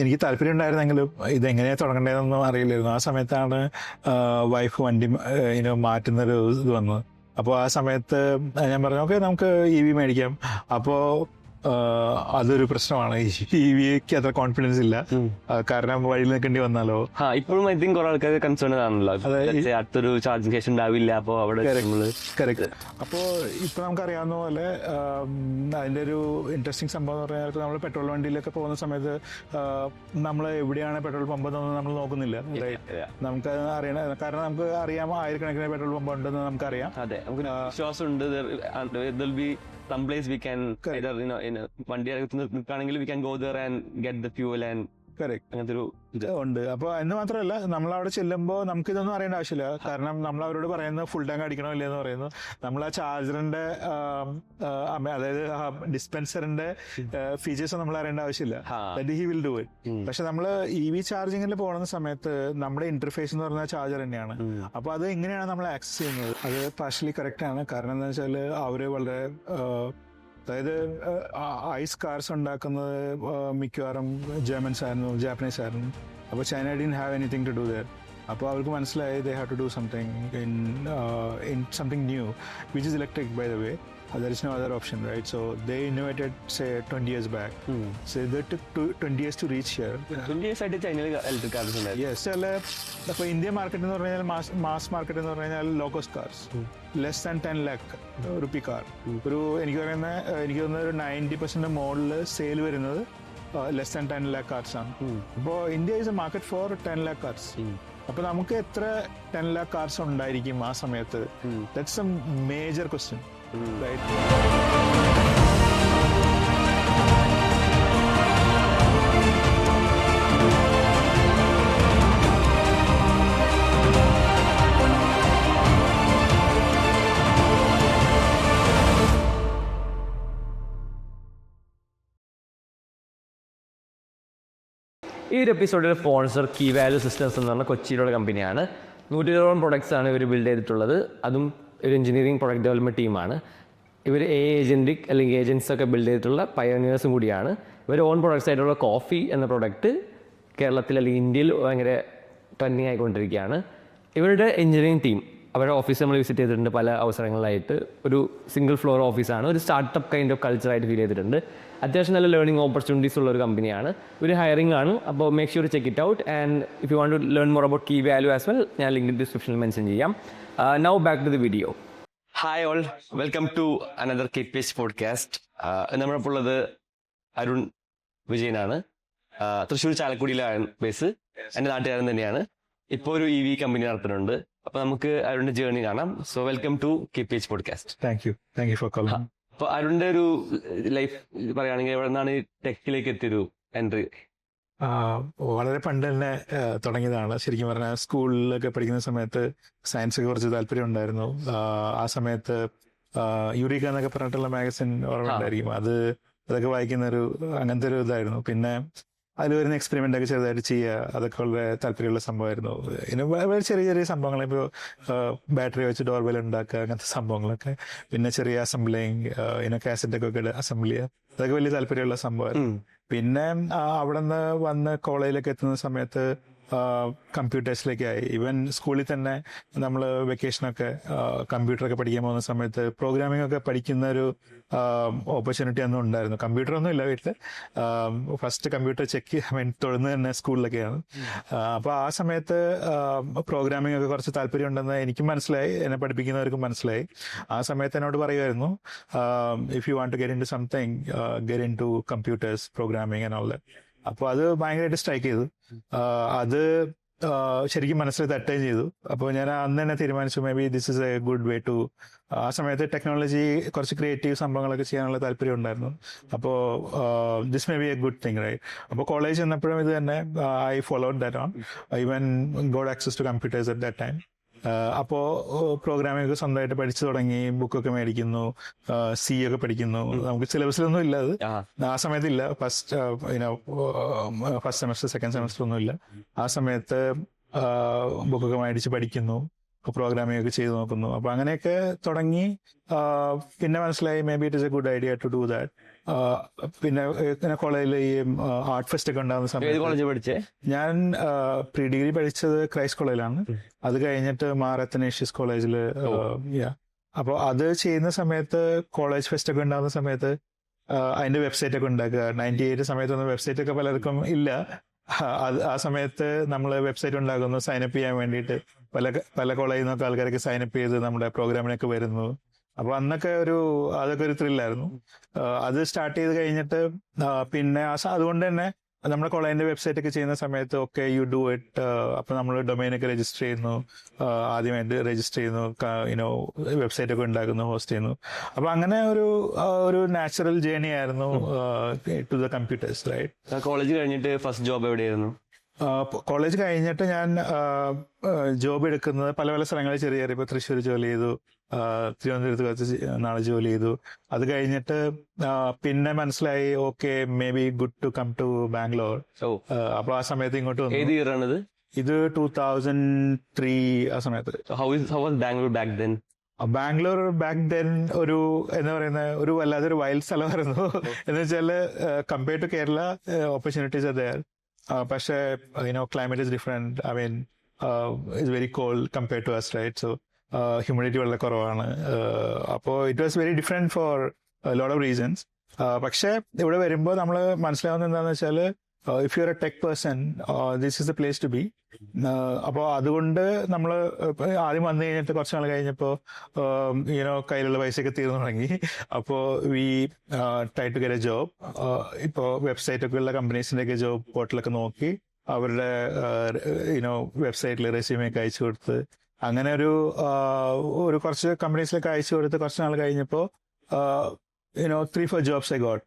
എനിക്ക് താല്പര്യം ഉണ്ടായിരുന്നെങ്കിലും ഇതെങ്ങനെയാണ് തുടങ്ങേണ്ടതെന്നൊന്നും അറിയില്ലായിരുന്നു. ആ സമയത്താണ് വൈഫ് വണ്ടി മാറ്റുന്നൊരു ഇത് വന്നത്. അപ്പോൾ ആ സമയത്ത് ഞാൻ പറഞ്ഞു ഓക്കെ നമുക്ക് EV മേടിക്കാം. അപ്പോൾ അതൊരു പ്രശ്നമാണ്. EVക്ക് അത്ര കോൺഫിഡൻസ് ഇല്ല, കാരണം വഴിയിൽ നിൽക്കേണ്ടി വന്നാലോ. ഇപ്പോഴും ഐ തിങ്ക് കുറെ ആൾക്കാർ കൺസേൺ ആണല്ലോ, അടുത്തൊരു ചാർജിങ് സ്റ്റേഷൻ ഉണ്ടാവില്ല. അപ്പോൾ അവിടെ കറക്റ്റ്. അപ്പോൾ ഇപ്പൊ നമുക്കറിയാവുന്ന പോലെ അതിന്റെ ഒരു ഇൻട്രസ്റ്റിംഗ് സംഭവം എന്ന് പറഞ്ഞാൽ നമ്മൾ പെട്രോൾ വണ്ടിയിലൊക്കെ പോകുന്ന സമയത്ത് നമ്മൾ എവിടെയാണ് പെട്രോൾ പമ്പ് എന്നൊന്നും നമ്മൾ നോക്കുന്നില്ല. നമുക്ക് അറിയണം, കാരണം നമുക്ക് അറിയാം ആയിരക്കണക്കിന് പെട്രോൾ പമ്പ് ഉണ്ടെന്ന് നമുക്കറിയാം. അതെ, നമുക്ക് വിശ്വാസമുണ്ട്. Some place we can either വണ്ടി നിൽക്കുകയാണെങ്കിൽ we can go there and get the fuel and അങ്ങനത്തെ ഒരു ഉണ്ട്. അപ്പോൾ എന്ന് മാത്രമല്ല, നമ്മളവിടെ ചെല്ലുമ്പോൾ നമുക്കിതൊന്നും അറിയേണ്ട ആവശ്യമില്ല. കാരണം നമ്മൾ അവരോട് പറയുന്നത് ഫുൾ ടാങ്ക് അടിക്കണോ ഇല്ലെന്ന് പറയുന്നു. നമ്മൾ ആ ചാർജറിന്റെ അതായത് ഡിസ്പെൻസറിന്റെ ഫീച്ചേഴ്സ് നമ്മൾ അറിയേണ്ട ആവശ്യമില്ല. He will do it. പക്ഷെ നമ്മൾ EV ചാർജിങ്ങിൽ പോകുന്ന സമയത്ത് നമ്മുടെ ഇന്റർഫേസ് എന്ന് പറഞ്ഞാൽ ചാർജർ തന്നെയാണ്. അപ്പൊ അത് എങ്ങനെയാണ് നമ്മൾ ആക്സസ് ചെയ്യുന്നത്? അത് പാർഷ്യലി കറക്റ്റ് ആണ്. കാരണം എന്താ വെച്ചാൽ അവര് വളരെ അതായത് ഐസ് കാർസ് ഉണ്ടാക്കുന്നത് മിക്കവാറും ജർമ്മൻസ് ആയിരുന്നു, ജാപ്പനീസ് ആയിരുന്നു. അപ്പോൾ China didn't have anything to do there. അപ്പോൾ അവർക്ക് മനസ്സിലായി they have to do something in something new which is electric by the way. There is no other option, right? So they innovated, say, 20 years back. So they took 20 years to reach here. 20 years ആയിട്ട് ചൈനയിൽ electric cars ഉണ്ട്. Yes, അപ്പോൾ Indian market എന്ന് പറഞ്ഞാൽ mass market എന്ന് പറഞ്ഞാൽ low cost cars, less than 10 lakh rupee car. എനിക്ക് തോന്നുന്ന ഒരു 90% മോഡലിൽ സെയിൽ വരുന്നത് ലെസ് ദാൻ 10 lakh കാർസ് ആണ്. അപ്പോൾ India is a market for 10 lakh cars. അപ്പൊ നമുക്ക് എത്ര 10 lakh കാർസ് ഉണ്ടായിരിക്കും ആ സമയത്ത്? That's a major question. Right. ഈ ഒരു എപ്പിസോഡിലെ സ്പോൺസർ കീ വാല്യൂ സിസ്റ്റംസ് എന്ന് പറഞ്ഞ കൊച്ചിയിലുള്ള കമ്പനിയാണ്. 120 പ്രൊഡക്ട്സ് ആണ് ഇവർ ബിൽഡ് ചെയ്തിട്ടുള്ളത്. അതും ഒരു എഞ്ചിനീയറിംഗ് പ്രൊഡക്റ്റ് ഡെവലപ്മെൻറ്റ് ടീമാണ്. ഇവർ ഏജൻറ്റിക് അല്ലെങ്കിൽ ഏജൻസ് ഒക്കെ ബിൽഡ് ചെയ്തിട്ടുള്ള പയനിയേഴ്സും കൂടിയാണ്. ഇവർ ഓൺ പ്രൊഡക്ട്സ് ആയിട്ടുള്ള കോഫി എന്ന പ്രൊഡക്റ്റ് കേരളത്തിൽ അല്ലെങ്കിൽ ഇന്ത്യയിൽ ഭയങ്കര ട്രെൻഡിങ് ആയിക്കൊണ്ടിരിക്കുകയാണ്. ഇവരുടെ എഞ്ചിനീയറിംഗ് ടീം അവരുടെ ഓഫീസ് നമ്മൾ വിസിറ്റ് ചെയ്തിട്ടുണ്ട് പല അവസരങ്ങളിലായിട്ട്. ഒരു സിംഗിൾ ഫ്ലോർ ഓഫീസാണ്. ഒരു സ്റ്റാർട്ടപ്പ് കൈൻഡ് ഓഫ് കൾച്ചറായിട്ട് ഫീൽ ചെയ്തിട്ടുണ്ട്. അത്യാവശ്യം നല്ല ലേണിംഗ് ഓപ്പർച്യൂണിറ്റീസ് ഉള്ള ഒരു കമ്പനിയാണ്. ഒരു ഹയറിംഗ് ആണ്. അപ്പോൾ make sure check it out. And if you want to learn more about key value as well, ഞാൻ ലിങ്ക് ഡിസ്ക്രിപ്ഷനിൽ മെൻഷൻ ചെയ്യാം. Now back to the video. Hi all, welcome to another KPH podcast. നമ്മളിപ്പോൾ ഉള്ളത് അരുൺ വിജയനാണ്. Thrissur ചാലക്കുടിയിലാണ് base. എൻ്റെ നാട്ടുകാരൻ തന്നെയാണ്. ഇപ്പോൾ ഒരു EV കമ്പനി നടത്തുന്നുണ്ട്. അപ്പോൾ നമുക്ക് അരുണിന്റെ ജേർണി കാണാം. So welcome to KPH podcast. Thank you for calling. അപ്പോൾ അരുണിന്റെ ഒരു ലൈഫ് പറയുകയാണെങ്കിൽ എവിടെ നിന്നാണ് ടെക്കിലേക്ക് എത്തിയൊരു എൻട്രി? വളരെ പണ്ട് തന്നെ തുടങ്ങിയതാണ്. ശരിക്കും പറഞ്ഞാൽ സ്കൂളിലൊക്കെ പഠിക്കുന്ന സമയത്ത് സയൻസ് കുറച്ച് താല്പര്യം ഉണ്ടായിരുന്നു. ആ സമയത്ത് യൂറിക്ക എന്നൊക്കെ പറഞ്ഞിട്ടുള്ള മാഗസിൻ ഓർമ്മ ഉണ്ടായിരിക്കും. അതൊക്കെ വായിക്കുന്ന അങ്ങനത്തെ ഒരു ഇതായിരുന്നു. പിന്നെ അതിൽ വരുന്ന എക്സ്പെരിമെന്റ് ഒക്കെ ചെറുതായിട്ട് ചെയ്യുക, അതൊക്കെ വളരെ താല്പര്യമുള്ള സംഭവമായിരുന്നു. വളരെ ചെറിയ ചെറിയ സംഭവങ്ങൾ, ഇപ്പോൾ ബാറ്ററി വെച്ച് ഡോർബെൽ ഉണ്ടാക്കുക, അങ്ങനത്തെ സംഭവങ്ങളൊക്കെ. പിന്നെ ചെറിയ അസംബ്ലിങ്, കാസറ്റൊക്കെ അസംബിൾ ചെയ്യുക, അതൊക്കെ വലിയ താല്പര്യമുള്ള സംഭവമായിരുന്നു. പിന്നെ അവിടെ നിന്ന് വന്ന് കോളേജിലൊക്കെ എത്തുന്ന സമയത്ത് കമ്പ്യൂട്ടേഴ്സിലേക്കായി. ഈവൻ സ്കൂളിൽ തന്നെ നമ്മൾ വെക്കേഷനൊക്കെ കമ്പ്യൂട്ടറൊക്കെ പഠിക്കാൻ പോകുന്ന സമയത്ത് പ്രോഗ്രാമിംഗ് ഒക്കെ പഠിക്കുന്ന ഒരു ഓപ്പർച്യൂണിറ്റി ഒന്നും ഉണ്ടായിരുന്നു. കമ്പ്യൂട്ടറൊന്നും ഇല്ല വീട്ടിൽ. ഫസ്റ്റ് കമ്പ്യൂട്ടർ ചെക്ക് ചെയ്യാൻ തൊഴുന്നത് തന്നെ സ്കൂളിലൊക്കെയാണ്. അപ്പോൾ ആ സമയത്ത് പ്രോഗ്രാമിംഗ് ഒക്കെ കുറച്ച് താല്പര്യം ഉണ്ടെന്ന് എനിക്കും മനസ്സിലായി, എന്നെ പഠിപ്പിക്കുന്നവർക്കും മനസ്സിലായി. ആ സമയത്ത് എന്നോട് പറയുമായിരുന്നു, if you want to get in to something, get in to computers, programming and all that. അപ്പോൾ അത് ഭയങ്കരമായിട്ട് സ്ട്രൈക്ക് ചെയ്തു. അത് ശരിക്കും മനസ്സിൽ തട്ടുകയും ചെയ്തു. അപ്പോൾ ഞാൻ അന്ന് തന്നെ തീരുമാനിച്ചു, may be this is a good way to. ആ സമയത്ത് ടെക്നോളജി കുറച്ച് ക്രിയേറ്റീവ് സംഭവങ്ങളൊക്കെ ചെയ്യാനുള്ള താല്പര്യം ഉണ്ടായിരുന്നു. അപ്പോൾ this may be a good thing, right? അപ്പോൾ കോളേജ് ചെന്നപ്പോഴും ഇത് തന്നെ I followed that on. Even got access to computers at that time. അപ്പോൾ പ്രോഗ്രാമിംഗ് ഒക്കെ സ്വന്തമായിട്ട് പഠിച്ചു തുടങ്ങി. ബുക്കൊക്കെ മേടിക്കുന്നു, C ഒക്കെ പഠിക്കുന്നു. നമുക്ക് സിലബസിലൊന്നും ഇല്ല, അത് ആ സമയത്ത് ഇല്ല. ഫസ്റ്റ് സെമസ്റ്റർ സെക്കൻഡ് സെമസ്റ്റർ ഒന്നും ഇല്ല. ആ സമയത്ത് ബുക്കൊക്കെ മേടിച്ച് പഠിക്കുന്നു, പ്രോഗ്രാമിംഗ് ഒക്കെ ചെയ്ത് നോക്കുന്നു. അപ്പൊ അങ്ങനെയൊക്കെ തുടങ്ങി. പിന്നെ മനസ്സിലായി may be it is a good idea to do that. പിന്നെ ഇങ്ങനെ കോളേജിൽ ഈ ആർട്ട് ഫെസ്റ്റ് ഒക്കെ ഉണ്ടാകുന്ന ഏത് സമയത്ത് കോളേജ് പഠിച്ചേ? ഞാൻ പ്രീ ഡിഗ്രി പഠിച്ചത് ക്രൈസ്റ്റ് കോളേജിലാണ്. അത് കഴിഞ്ഞിട്ട് മാർ അത്തനേഷ്യസ് കോളേജിൽ. അപ്പോൾ അത് ചെയ്യുന്ന സമയത്ത് കോളേജ് ഫെസ്റ്റ് ഒക്കെ ഉണ്ടാകുന്ന സമയത്ത് അതിന്റെ വെബ്സൈറ്റ് ഒക്കെ ഉണ്ടാക്കുക. 98 സമയത്തൊന്നും വെബ്സൈറ്റ് ഒക്കെ പലർക്കും ഇല്ല. ആ സമയത്ത് നമ്മൾ വെബ്സൈറ്റ് ഉണ്ടാക്കുന്നു സൈനപ്പ് ചെയ്യാൻ വേണ്ടിയിട്ട്. പല കോളേജിൽ നിന്നൊക്കെ ആൾക്കാരൊക്കെ സൈനപ്പ് ചെയ്ത് നമ്മുടെ പ്രോഗ്രാമിനൊക്കെ വരുന്നു. അപ്പൊ അതൊക്കെ ഒരു ത്രില്ലായിരുന്നു. അത് സ്റ്റാർട്ട് ചെയ്ത് കഴിഞ്ഞിട്ട് പിന്നെ അതുകൊണ്ട് തന്നെ നമ്മുടെ കോളേജിന്റെ വെബ്സൈറ്റ് ഒക്കെ ചെയ്യുന്ന സമയത്ത് ഒക്കെ യു ഡു ഇറ്റ്. അപ്പൊ നമ്മൾ ഡൊമൈനൊക്കെ രജിസ്റ്റർ ചെയ്യുന്നു, ആദ്യമായിട്ട് രജിസ്റ്റർ ചെയ്യുന്നു, വെബ്സൈറ്റ് ഒക്കെ ഉണ്ടാക്കുന്നു, ഹോസ്റ്റ് ചെയ്യുന്നു. അപ്പൊ അങ്ങനെ ഒരു നാച്ചുറൽ ജേർണി ആയിരുന്നു to the computers, right. College കഴിഞ്ഞിട്ട് ഫസ്റ്റ് ജോബ് എവിടെയായിരുന്നു? കോളേജ് കഴിഞ്ഞിട്ട് ഞാൻ ജോബ് എടുക്കുന്നത് പല സ്ഥലങ്ങളിൽ ചെറിയ ഇപ്പൊ തൃശ്ശൂർ ജോലി ചെയ്തു, തിരുവനന്തപുരത്ത് കുറച്ച് നാളെ ജോലി ചെയ്തു. അത് കഴിഞ്ഞിട്ട് പിന്നെ മനസ്സിലായി okay may be good to come to Bangalore. അപ്പൊ ആ സമയത്ത് ഇങ്ങോട്ട് വന്നു. ഇത് 2003 ആ സമയത്ത്. ബാംഗ്ലൂർ ബാക്ക് ദെൻ എന്താ പറയുന്ന ഒരു വല്ലാതൊരു വൈൽഡ് സ്ഥലമായിരുന്നു. എന്ന് വെച്ചാല് compared to Kerala opportunities are there. പക്ഷേ climate is different. I mean, it's very cold compared to us, right? So humidity വളരെ കുറവാണ്. അപ്പോൾ it was very different for lot of reasons. പക്ഷേ ഇവിടെ വരുമ്പോൾ നമ്മൾ മനസ്സിലാവുന്നത് എന്താണെന്ന് വെച്ചാൽ if you are a tech person this is the place to be. അപ്പോൾ അതുകൊണ്ട് നമ്മൾ ആദ്യം വന്നു കഴിഞ്ഞിട്ട് കുറച്ച് നാൾ കഴിഞ്ഞപ്പോൾ കയ്യിലുള്ള പൈസയൊക്കെ തീർന്നു തുടങ്ങി. അപ്പോൾ we try to get a job. ഇപ്പോൾ വെബ്സൈറ്റ് ഒക്കെ ഉള്ള കമ്പനീസിന്റെ ഒക്കെ ജോബ് പോർട്ടലൊക്കെ നോക്കി അവരുടെ വെബ്സൈറ്റിൽ റെസ്യൂമൊക്കെ അയച്ചു കൊടുത്ത് അങ്ങനെ ഒരു കുറച്ച് കമ്പനീസിലൊക്കെ അയച്ചു കൊടുത്ത് കുറച്ച് നാൾ കഴിഞ്ഞപ്പോൾ 3-4 jobs I got.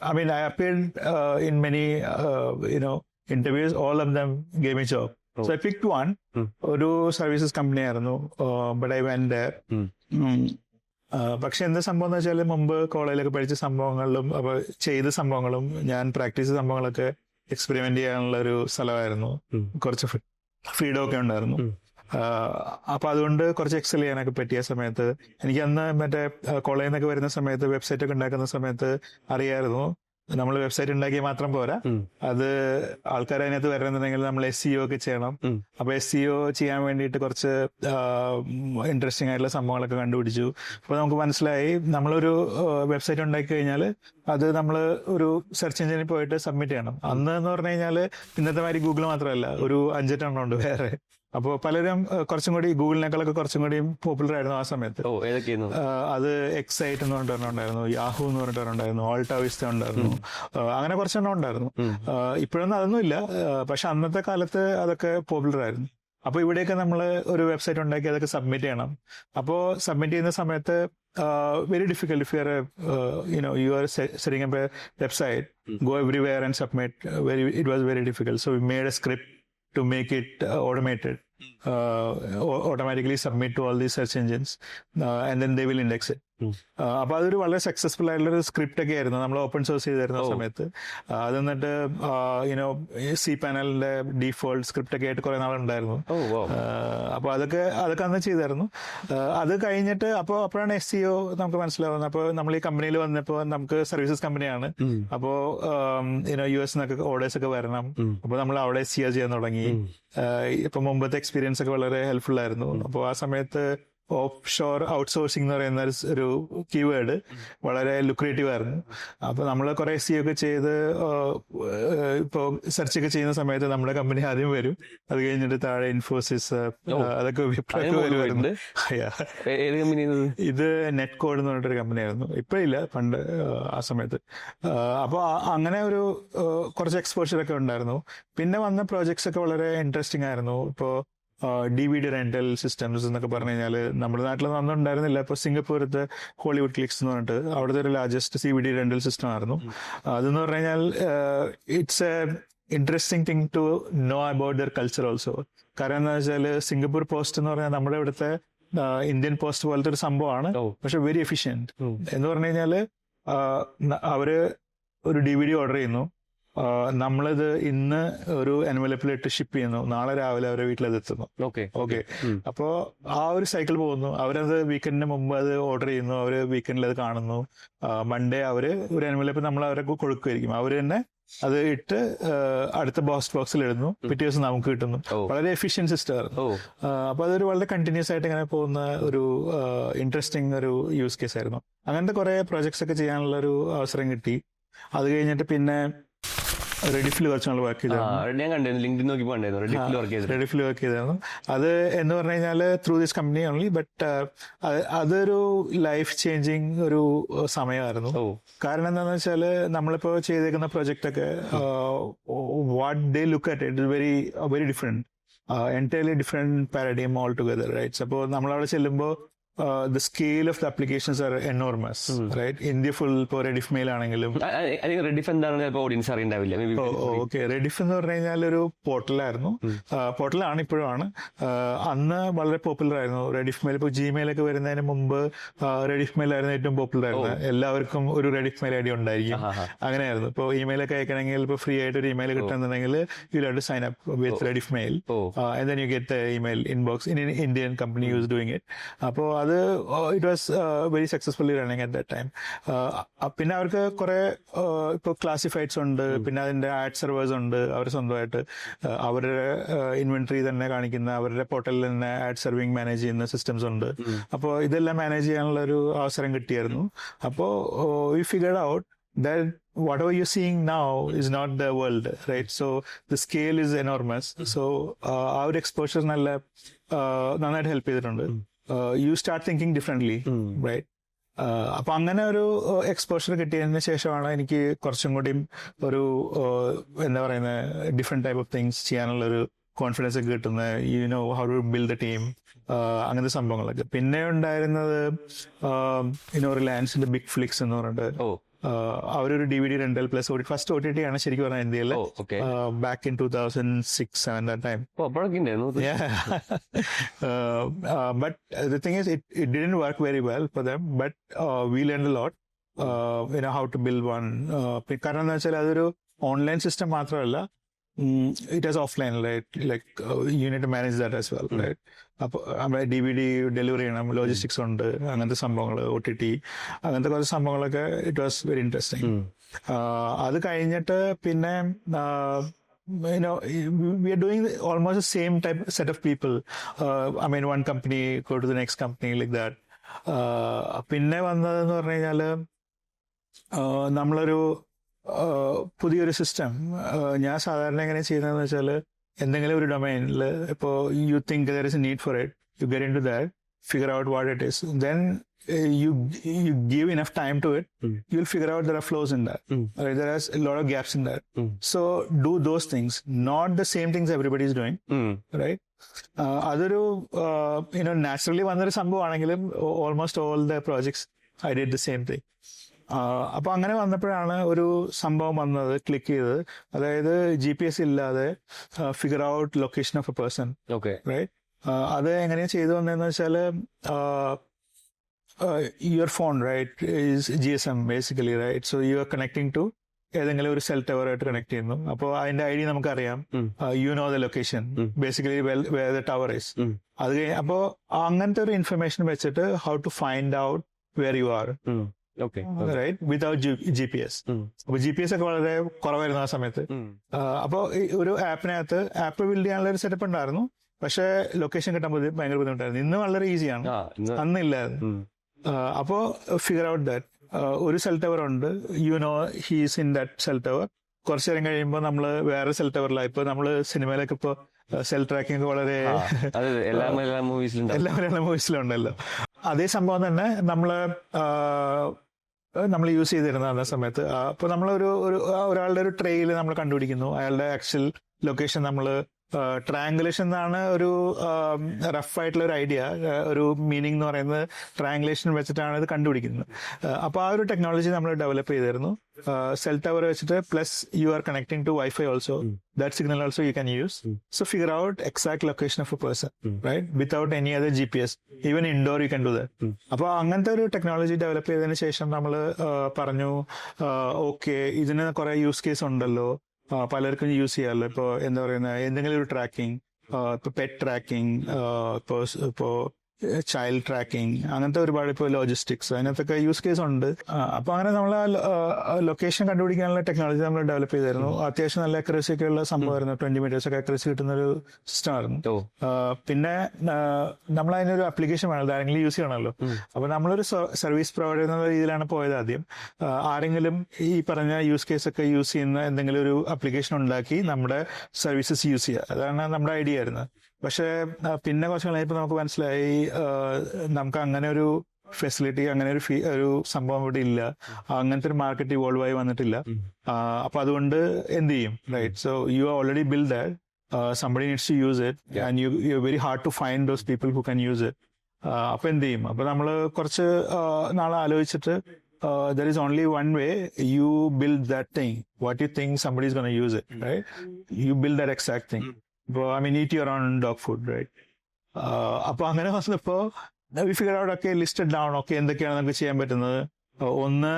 I mean, I appeared in many interviews. All of them gave me job. So I picked one. ഒരു സർവീസസ് കമ്പനി ആയിരുന്നു. But I went there. പക്ഷെ എന്താ സംഭവം എന്ന് വെച്ചാൽ മുമ്പ് കോളേജിലൊക്കെ പഠിച്ച സംഭവങ്ങളിലും അപ്പൊ ചെയ്ത സംഭവങ്ങളും ഞാൻ പ്രാക്ടീസ് ചെയ്ത സംഭവങ്ങളൊക്കെ എക്സ്പെരിമെന്റ് ചെയ്യാനുള്ള ഒരു സ്ഥലമായിരുന്നു. കുറച്ച് ഫ്രീഡം ഒക്കെ ഉണ്ടായിരുന്നു. അപ്പൊ അതുകൊണ്ട് കുറച്ച് എക്സൽ ചെയ്യാനൊക്കെ പറ്റിയ സമയത്ത് എനിക്ക് അന്ന് മറ്റേ കോളേജിൽ നിന്നൊക്കെ വരുന്ന സമയത്ത് വെബ്സൈറ്റ് ഒക്കെ ഉണ്ടാക്കുന്ന സമയത്ത് അറിയായിരുന്നു നമ്മൾ വെബ്സൈറ്റ് ഉണ്ടാക്കിയാൽ മാത്രം പോരാ, അത് ആൾക്കാർ അതിനകത്ത് വരണമെന്നുണ്ടെങ്കിൽ നമ്മൾ SEO ഒക്കെ ചെയ്യണം. അപ്പൊ SEO ചെയ്യാൻ വേണ്ടിയിട്ട് കുറച്ച് ഇൻട്രസ്റ്റിംഗ് ആയിട്ടുള്ള സംഭവങ്ങളൊക്കെ കണ്ടുപിടിച്ചു. അപ്പൊ നമുക്ക് മനസ്സിലായി നമ്മളൊരു വെബ്സൈറ്റ് ഉണ്ടാക്കി കഴിഞ്ഞാൽ അത് നമ്മൾ ഒരു സെർച്ച് എഞ്ചിനിൽ പോയിട്ട് സബ്മിറ്റ് ചെയ്യണം. അന്ന് എന്ന് പറഞ്ഞു കഴിഞ്ഞാൽ ഇന്നത്തെ മാതിരി ഗൂഗിൾ മാത്രമല്ല, ഒരു 5-8 ഉണ്ട് വേറെ. അപ്പോൾ പലരും കുറച്ചും കൂടി ഗൂഗിളിനേക്കാളൊക്കെ കുറച്ചും കൂടി പോപ്പുലർ ആയിരുന്നു ആ സമയത്ത്. അത് എക്സൈറ്റ് എന്ന് പറഞ്ഞിട്ടുണ്ടായിരുന്നു, യാഹു എന്ന് പറഞ്ഞിട്ടുണ്ടായിരുന്നു, ഓൾട്ടാ വിസ്റ്റ ഉണ്ടായിരുന്നു, അങ്ങനെ കുറച്ചെണ്ണം ഉണ്ടായിരുന്നു. ഇപ്പോഴൊന്നും അതൊന്നും ഇല്ല, പക്ഷെ അന്നത്തെ കാലത്ത് അതൊക്കെ പോപ്പുലർ ആയിരുന്നു. അപ്പൊ ഇവിടെയൊക്കെ നമ്മൾ ഒരു വെബ്സൈറ്റ് ഉണ്ടാക്കി അതൊക്കെ സബ്മിറ്റ് ചെയ്യണം. അപ്പോൾ സബ്മിറ്റ് ചെയ്യുന്ന സമയത്ത് very difficult if you are setting up a website, go everywhere and submit. It was very difficult. So we made a script to make it automated, automatically submit to all these search engines, and then they will index it. അപ്പൊ അതൊരു വളരെ successful ആയിട്ടുള്ള ഒരു script ഒക്കെ ആയിരുന്നു. നമ്മൾ open source ചെയ്തിരുന്ന സമയത്ത് അത് എന്നിട്ട് cPanelന്റെ ഡീഫോൾട്ട് സ്ക്രിപ്റ്റ് ഒക്കെ ആയിട്ട് കുറെ നാളുണ്ടായിരുന്നു. അപ്പൊ അതൊക്കെ അന്ന് ചെയ്തായിരുന്നു. അത് കഴിഞ്ഞിട്ട് അപ്പോഴാണ് SEO നമുക്ക് മനസ്സിലാവുന്നത്. അപ്പോൾ നമ്മൾ ഈ കമ്പനിയിൽ വന്നപ്പോൾ നമുക്ക് സർവീസസ് കമ്പനിയാണ്. അപ്പോ US നിന്നൊക്കെ ഓർഡേഴ്സ് ഒക്കെ വരണം. അപ്പൊ നമ്മൾ അവിടെ SEO ചെയ്യാൻ തുടങ്ങി. ഇപ്പൊ മുമ്പത്തെ എക്സ്പീരിയൻസ് ഒക്കെ വളരെ ഹെൽപ്ഫുൾ ആയിരുന്നു. അപ്പോൾ ആ സമയത്ത് ഓഫ് ഷോർ ഔട്ട്സോഴ്സിംഗ് എന്ന് പറയുന്ന ഒരു കീവേഡ് വളരെ ലുക്രേറ്റീവ് ആയിരുന്നു. അപ്പൊ നമ്മൾ കുറെ SEO ഒക്കെ ചെയ്ത് ഇപ്പോ സെർച്ച് ഒക്കെ ചെയ്യുന്ന സമയത്ത് നമ്മുടെ കമ്പനി ആദ്യം വരും. അത് കഴിഞ്ഞിട്ട് താഴെ ഇൻഫോസിസ് അതൊക്കെ വരുമായിരുന്നു. ഇത് നെറ്റ് കോഡ് എന്ന് പറഞ്ഞിട്ടൊരു കമ്പനിയായിരുന്നു. ഇപ്പഴില്ല, പണ്ട് ആ സമയത്ത്. അപ്പൊ അങ്ങനെ കുറച്ച് എക്സ്പോഷർ ഒക്കെ ഉണ്ടായിരുന്നു. പിന്നെ വന്ന പ്രോജക്ട്സ് ഒക്കെ വളരെ ഇൻട്രസ്റ്റിംഗ് ആയിരുന്നു. ഇപ്പോ DVD റെന്റൽ സിസ്റ്റംസ് എന്നൊക്കെ പറഞ്ഞു കഴിഞ്ഞാല് നമ്മുടെ നാട്ടിലൊന്നും അന്നും ഉണ്ടായിരുന്നില്ല. ഇപ്പൊ സിംഗപ്പൂരത്തെ ഹോളിവുഡ് ക്ലിക്സ് എന്ന് പറഞ്ഞിട്ട് അവിടുത്തെ ഒരു ലാർജസ്റ്റ് CVD റെന്റൽ സിസ്റ്റം ആയിരുന്നു. അതെന്ന് പറഞ്ഞു കഴിഞ്ഞാൽ it's a interesting thing to know about their culture also. കാരണം എന്താ വെച്ചാൽ സിംഗപ്പൂർ പോസ്റ്റ് എന്ന് പറഞ്ഞാൽ നമ്മുടെ ഇവിടുത്തെ ഇന്ത്യൻ പോസ്റ്റ് പോലത്തെ ഒരു സംഭവമാണ്, പക്ഷെ വെരി എഫിഷ്യന്റ്. എന്ന് പറഞ്ഞു കഴിഞ്ഞാല് അവര് ഒരു DVD ഓർഡർ ചെയ്യുന്നു, നമ്മളിത് ഇന്ന് ഒരു എൻവലപ്പിലിട്ട് ഷിപ്പ് ചെയ്യുന്നു, നാളെ രാവിലെ അവരെ വീട്ടിലത് എത്തുന്നു. ഓക്കെ. ഓക്കെ, അപ്പോൾ ആ ഒരു സൈക്കിൾ പോകുന്നു. അവരത് വീക്കെൻഡിന് മുമ്പ് അത് ഓർഡർ ചെയ്യുന്നു, അവർ വീക്കെൻഡിൽ അത് കാണുന്നു. മൺഡേ അവര് ഒരു എൻവലപ്പ് നമ്മൾ അവരെ കൊടുക്കുമായിരിക്കും. അവർ തന്നെ അത് ഇട്ട് അടുത്ത ബോക്സിൽ ഇടുന്നു, പിറ്റേ ദിവസം നമുക്ക് കിട്ടുന്നു. വളരെ എഫിഷ്യന്റ് സിസ്റ്റം ആയിരുന്നു. അപ്പൊ അതൊരു വളരെ കണ്ടിന്യൂസ് ആയിട്ട് ഇങ്ങനെ പോകുന്ന ഒരു ഇൻട്രസ്റ്റിംഗ് ഒരു യൂസ് കേസ് ആയിരുന്നു. അങ്ങനത്തെ കുറെ പ്രോജക്ട്സ് ഒക്കെ ചെയ്യാനുള്ള ഒരു അവസരം കിട്ടി. അത് കഴിഞ്ഞിട്ട് പിന്നെ റെഡിഫിൽ കുറച്ച് നാൾ വർക്ക് ചെയ്തായിരുന്നു. റെഡിഫിൽ വർക്ക് ചെയ്തായിരുന്നു. അത് എന്ന് പറഞ്ഞു കഴിഞ്ഞാൽ through this company only, but അതൊരു ലൈഫ് ചേഞ്ചിങ് ഒരു സമയമായിരുന്നു. കാരണം എന്താണെന്ന് വെച്ചാൽ നമ്മളിപ്പോ ചെയ്തേക്കുന്ന പ്രൊജക്റ്റ് ഒക്കെ what they look at it is very different, entirely different paradigm all together, right? അപ്പോൾ നമ്മളവിടെ ചെല്ലുമ്പോൾ the scale of the applications are enormous, right? India full ഇപ്പോൾ റെഡിഫ് മെയിൽ ആണെങ്കിലും. റെഡിഫ് എന്താണെന്ന് ചിലപ്പോൾ ഓഡിയൻസ് അറിയണ്ടാവില്ല. ഓക്കെ, റെഡിഫ് എന്ന് പറഞ്ഞു കഴിഞ്ഞാൽ ഒരു പോർട്ടലായിരുന്നു. പോർട്ടലാണ്, ഇപ്പോഴും ആണ്. അന്ന് വളരെ പോപ്പുലർ ആയിരുന്നു റെഡിഫ് മെയിൽ. ഇപ്പോൾ ജിമെയിലൊക്കെ വരുന്നതിന് മുമ്പ് റെഡിഫ് മെയിൽ ആയിരുന്നു ഏറ്റവും പോപ്പുലർ ആയിരുന്നത്. എല്ലാവർക്കും ഒരു റെഡിഫ് മെയിൽ ഐ ഡി ഉണ്ടായിരിക്കും. അങ്ങനെയായിരുന്നു. ഇപ്പോൾ ഇമെയിലൊക്കെ അയക്കണമെങ്കിൽ ഇപ്പോൾ ഫ്രീ ആയിട്ട് ഒരു ഇമെയിൽ കിട്ടുന്നുണ്ടെങ്കിൽ you have to sign up with Rediffmail and then you get the email inbox. in an Indian company who is doing it. അപ്പോൾ അത് it was very successfully running at that time. പിന്നെ അവർക്ക് കുറെ ഇപ്പോൾ Classifieds ഉണ്ട്, പിന്നെ അതിന്റെ add servers ഉണ്ട്. അവർ സ്വന്തമായിട്ട് അവരുടെ ഇൻവെന്ററി തന്നെ കാണിക്കുന്ന, അവരുടെ പോർട്ടലിൽ തന്നെ ആഡ് സെർവിങ് മാനേജ് ചെയ്യുന്ന സിസ്റ്റംസ് ഉണ്ട്. അപ്പോൾ ഇതെല്ലാം മാനേജ് ചെയ്യാനുള്ള ഒരു അവസരം കിട്ടിയായിരുന്നു. അപ്പോൾ we figured out that whatever you're seeing now is not the world, right? So the scale is enormous. So our exposure നന്നായിട്ട് ഹെൽപ്പ് ചെയ്തിട്ടുണ്ട്. You start thinking differently, right? അപ്പൊ അങ്ങനെ ഒരു എക്സ്പോഷർ കിട്ടിയതിന് ശേഷമാണ് എനിക്ക് കുറച്ചും കൂടി ഒരു എന്താ പറയുന്നത് ഡിഫറെന്റ് ടൈപ്പ് ഓഫ് തിങ്സ് ചെയ്യാനുള്ള ഒരു കോൺഫിഡൻസ് ഒക്കെ കിട്ടുന്നത്. You know how to build a team, അങ്ങനത്തെ സംഭവങ്ങളൊക്കെ. പിന്നെ ഉണ്ടായിരുന്നത് റിലയൻസിന്റെ ബിഗ് ഫ്ലിക്സ് എന്ന് പറഞ്ഞിട്ട് അവരൊരു DVD rental plus first OTT ആണ് ശരിക്കും പറഞ്ഞാൽ ഇന്ത്യയിൽ. Back in 2006-07 that time. But the thing is, it didn't work very well for them, but we learned a lot. How to build one. കാരണം എന്താ വെച്ചാൽ അതൊരു ഓൺലൈൻ സിസ്റ്റം മാത്രമല്ല, it has offline, right? Like you need to manage that as well, right? അപ്പോൾ നമ്മുടെ DVD delivery ചെയ്യണം, logistics ഉണ്ട്, അങ്ങനത്തെ സംഭവങ്ങൾ, OTT, അങ്ങനത്തെ കുറച്ച് സംഭവങ്ങളൊക്കെ ഇറ്റ് വാസ് വെരി ഇൻട്രസ്റ്റിംഗ്. അത് കഴിഞ്ഞിട്ട് പിന്നെ we are doing almost the same type set of people. One company go to the next company like that. പിന്നെ വന്നതെന്ന് പറഞ്ഞു കഴിഞ്ഞാല് നമ്മളൊരു പുതിയൊരു സിസ്റ്റം. ഞാൻ സാധാരണ എങ്ങനെ ചെയ്യുന്നതെന്ന് വെച്ചാൽ, എന്തെങ്കിലും ഒരു ഡൊമൈനിൽ ഇപ്പോൾ you think there is a need for it, you get in to that, figure out what it is, then you give enough time to it, you'll figure out there are flaws in that. There are a lot of gaps in that. So do those things, not the same things everybody is doing, right? അതൊരു naturally വന്നൊരു സംഭവമാണെങ്കിലും almost all the projects I did the same thing. അപ്പൊ അങ്ങനെ വന്നപ്പോഴാണ് ഒരു സംഭവം വന്നത്, click ചെയ്തത്. അതായത് GPS ഇല്ലാതെ figure out location of a person, right? അത് എങ്ങനെയാ ചെയ്തു വന്നതെന്ന് വെച്ചാല്, your phone, right, is GSM basically, right? So you are connecting to ഏതെങ്കിലും ഒരു സെൽ ടവർ ആയിട്ട് കണക്ട് ചെയ്യുന്നു. അപ്പോൾ അതിന്റെ ID നമുക്കറിയാം, you know the location basically where the tower is. അത് അപ്പോൾ അങ്ങനത്തെ ഒരു ഇൻഫർമേഷൻ വെച്ചിട്ട് how to find out where you are, right, without GPS. അപ്പൊ GPS ഒക്കെ വളരെ കുറവായിരുന്നു ആ സമയത്ത്. അപ്പൊ ഒരു ആപ്പിനകത്ത് ആപ്പ് ബിൽഡ് ചെയ്യാനുള്ള ഒരു സെറ്റപ്പ് ഉണ്ടായിരുന്നു, പക്ഷെ ലൊക്കേഷൻ കിട്ടാൻ ഭയങ്കര ബുദ്ധിമുട്ടായിരുന്നു. ഇന്ന് വളരെ ഈസിയാണ്, അന്നില്ലായിരുന്നു. അപ്പോ ഫിഗർ ഔട്ട് ദാറ്റ് ഒരു സെൽ ടവർ ഉണ്ട്, you know he's in that cell tower. കുറച്ചു നേരം കഴിയുമ്പോൾ നമ്മള് വേറെ സെൽ ടവറിലായി. ഇപ്പൊ നമ്മള് സിനിമയിലൊക്കെ ഇപ്പൊ സെൽ ട്രാക്കിംഗ് ഒക്കെ വളരെ എല്ലാ മലയാളം മൂവീസിലും ഉണ്ടല്ലോ. അതേ സംഭവം തന്നെ നമ്മൾ യൂസ് ചെയ്തിരുന്ന ആ സമയത്ത്. അപ്പൊ നമ്മൾ ഒരാളുടെ ഒരു ട്രെയിൽ നമ്മൾ കണ്ടുപിടിക്കുന്നു, അയാളുടെ ആക്ച്വൽ ലൊക്കേഷൻ നമ്മൾ ട്രയാങ്കുലേഷൻ എന്നാണ് ഒരു റഫ് ആയിട്ടുള്ള ഒരു ഐഡിയ, ഒരു മീനിങ് എന്ന് പറയുന്നത് ട്രയാങ്കുലേഷൻ വെച്ചിട്ടാണ് ഇത് കണ്ടുപിടിക്കുന്നത്. അപ്പൊ ആ ഒരു ടെക്നോളജി നമ്മൾ ഡെവലപ്പ് ചെയ്തിരുന്നു. സെൽ ടവർ വെച്ചിട്ട് plus you are connecting to wifi also, that signal also you can use. So figure out exact location of a person, right, without any other GPS, even indoor you can do that. അപ്പൊ അങ്ങനത്തെ ഒരു technology develop ചെയ്തതിന് ശേഷം നമ്മൾ പറഞ്ഞു, okay, ഇതിന് കുറെ use case ഉണ്ടല്ലോ, പലർക്കും യൂസ് ചെയ്യാമല്ലോ. ഇപ്പോൾ എന്താ പറയുന്ന എന്തെങ്കിലും ഒരു ട്രാക്കിംഗ്, ഇപ്പോൾ പെറ്റ് ട്രാക്കിംഗ്, ഇപ്പോൾ ചൈൽഡ് ട്രാക്കിംഗ്, അങ്ങനത്തെ ഒരുപാട്, ഇപ്പോൾ ലോജിസ്റ്റിക്സ്, അതിനകത്തൊക്കെ യൂസ് കേസ് ഉണ്ട്. അപ്പോൾ അങ്ങനെ നമ്മൾ ലൊക്കേഷൻ കണ്ടുപിടിക്കാനുള്ള ടെക്നോളജി നമ്മൾ ഡെവലപ്പ് ചെയ്തായിരുന്നു. അത്യാവശ്യം നല്ല അക്യുറസി ഒക്കെ ഉള്ള സംഭവമായിരുന്നു. 20 meters ഒക്കെ അക്യുറസി കിട്ടുന്ന ഒരു സിസ്റ്റം ആയിരുന്നു. പിന്നെ നമ്മൾ അതിനൊരു ആപ്ലിക്കേഷൻ വേണം, ആരെങ്കിലും യൂസ് ചെയ്യണമല്ലോ. അപ്പൊ നമ്മളൊരു സർവീസ് പ്രൊവൈഡർ എന്നുള്ള രീതിയിലാണ് പോയത് ആദ്യം. ആരെങ്കിലും ഈ പറഞ്ഞ യൂസ് കേസ് ഒക്കെ യൂസ് ചെയ്യുന്ന എന്തെങ്കിലും ഒരു ആപ്ലിക്കേഷൻ ഉണ്ടാക്കി നമ്മുടെ സർവീസസ് യൂസ് ചെയ്യുക, അതാണ് നമ്മുടെ ഐഡിയ ആയിരുന്നത്. പക്ഷെ പിന്നെ കുറച്ച് കഴിഞ്ഞപ്പോൾ നമുക്ക് മനസ്സിലായി നമുക്ക് അങ്ങനെ ഒരു ഫെസിലിറ്റി, അങ്ങനെ ഒരു സംഭവം ഇവിടെ ഇല്ല, അങ്ങനത്തെ ഒരു മാർക്കറ്റ് ഇവോൾവ് ആയി വന്നിട്ടില്ല. അപ്പൊ അതുകൊണ്ട് എന്ത് ചെയ്യും, right? So you are already build that, somebody needs to use it, and you're very hard to find those people who can use it. അപ്പൊ എന്ത് ചെയ്യും? അപ്പൊ നമ്മള് കുറച്ച് നാളെ ആലോചിച്ചിട്ട് there is only one way, you build that thing, what you think somebody is going to use it, right? You build that exact thing. Eat your own dog food, right? അപ്പൊ അങ്ങനെ വന്നപ്പോ we figured out, okay, listed down, okay, എന്തൊക്കെയാണ് നമുക്ക് ചെയ്യാൻ പറ്റുന്നത്. ഒന്ന്,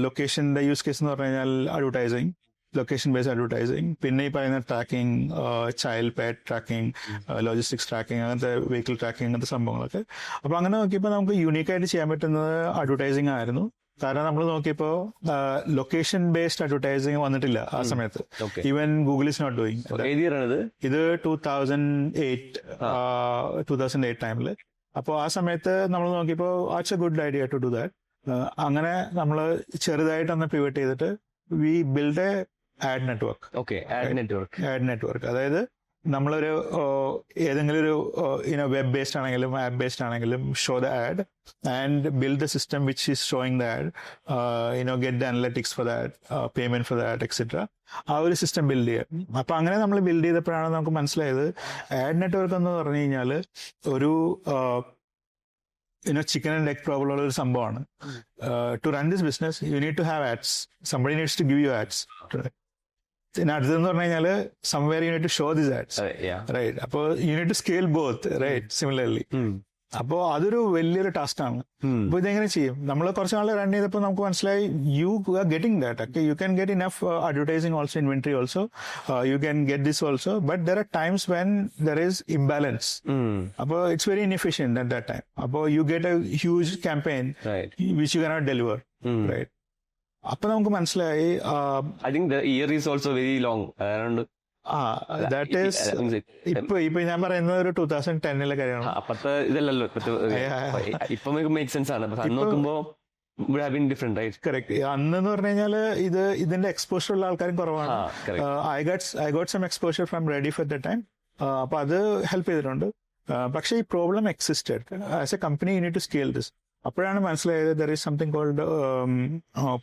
ലൊക്കേഷന്റെ use case എന്ന് പറഞ്ഞു കഴിഞ്ഞാൽ അഡ്വർടൈസിങ്, ലൊക്കേഷൻ ബേസ്ഡ് അഡ്വർടൈസിങ്. പിന്നെ ഈ പറയുന്ന tracking, child pet tracking, logistics tracking, അങ്ങനത്തെ വെഹിക്കിൾ ട്രാക്കിംഗ്, അങ്ങനത്തെ സംഭവങ്ങളൊക്കെ. അപ്പൊ അങ്ങനെ നോക്കിയപ്പോൾ നമുക്ക് യൂണീക്കായിട്ട് ചെയ്യാൻ പറ്റുന്നത് അഡ്വർടൈസിങ് ആയിരുന്നു. കാരണം നമ്മൾ നോക്കിയപ്പോ ലൊക്കേഷൻ ബേസ്ഡ് അഡ്വർടൈസിങ് വന്നിട്ടില്ല ആ സമയത്ത്. Even Google is not doing. ഇത് 2008 ടൈമില്. അപ്പോൾ ആ സമയത്ത് നമ്മൾ നോക്കിയപ്പോ it's a good idea to do that. അങ്ങനെ നമ്മൾ ചെറുതായിട്ടൊന്ന് പിവറ്റ് ചെയ്തിട്ട് we build a ad network. അതായത് നമ്മളൊരു ഏതെങ്കിലും ഒരു വെബ് ബേസ്ഡ് ആണെങ്കിലും ആപ്പ് ബേസ്ഡ് ആണെങ്കിലും show the ad and build the system which is showing the ad, get the analytics for that, payment for that, etcetera. ആ ഒരു system build ചെയ്യുക. അപ്പൊ അങ്ങനെ നമ്മൾ ബിൽഡ് ചെയ്തപ്പോഴാണ് നമുക്ക് മനസ്സിലായത് ആഡ് നെറ്റ്വർക്ക് എന്ന് പറഞ്ഞു കഴിഞ്ഞാൽ ഒരു ചിക്കൻ ആൻഡ് എഗ് പ്രോബ്ലം ഉള്ള ഒരു സംഭവമാണ്. To run this business you need to have ads, somebody needs to give you ads. പിന്നെ അടുത്തെന്ന് പറഞ്ഞു കഴിഞ്ഞാല് somewhere you need to show this ads, right? അപ്പൊ you need to scale both, right? Similarly. അപ്പോ അതൊരു വലിയൊരു ടാസ്ക് ആണ്. അപ്പൊ ഇതെങ്ങനെ ചെയ്യും? നമ്മൾ കുറച്ച് നാൾ റൺ ചെയ്തപ്പോൾ നമുക്ക് മനസ്സിലായി you are getting that. Okay, you can get enough advertising also, inventory also, you can get this also, but there are times when there is imbalance. അപ്പോൾ it's very inefficient at that time. അപ്പോൾ you get a huge campaign which you cannot deliver, right? അപ്പൊ നമുക്ക് മനസ്സിലായി I think the year is also very long. That is ഇപ്പൊ ഞാൻ പറയുന്നത് ഒരു 2010 കാര്യമാണ്. അപ്പത്തെ ഇതല്ലല്ലോ ഇപ്പൊ മേക്ക് സെൻസ് ആണ്. നോക്കുമ്പോ അന്നെന്ന് പറഞ്ഞു കഴിഞ്ഞാല് ഇതിന്റെ എക്സ്പോഷർ ഉള്ള ആൾക്കാരും കുറവാണ്. I got some exposure from Rediff for the time. അപ്പൊ അത് ഹെൽപ്പ് ചെയ്തിട്ടുണ്ട്. പക്ഷെ ഈ problem existed. As a company you need to scale this. അപ്പോഴാണ് മനസ്സിലായത് there is something called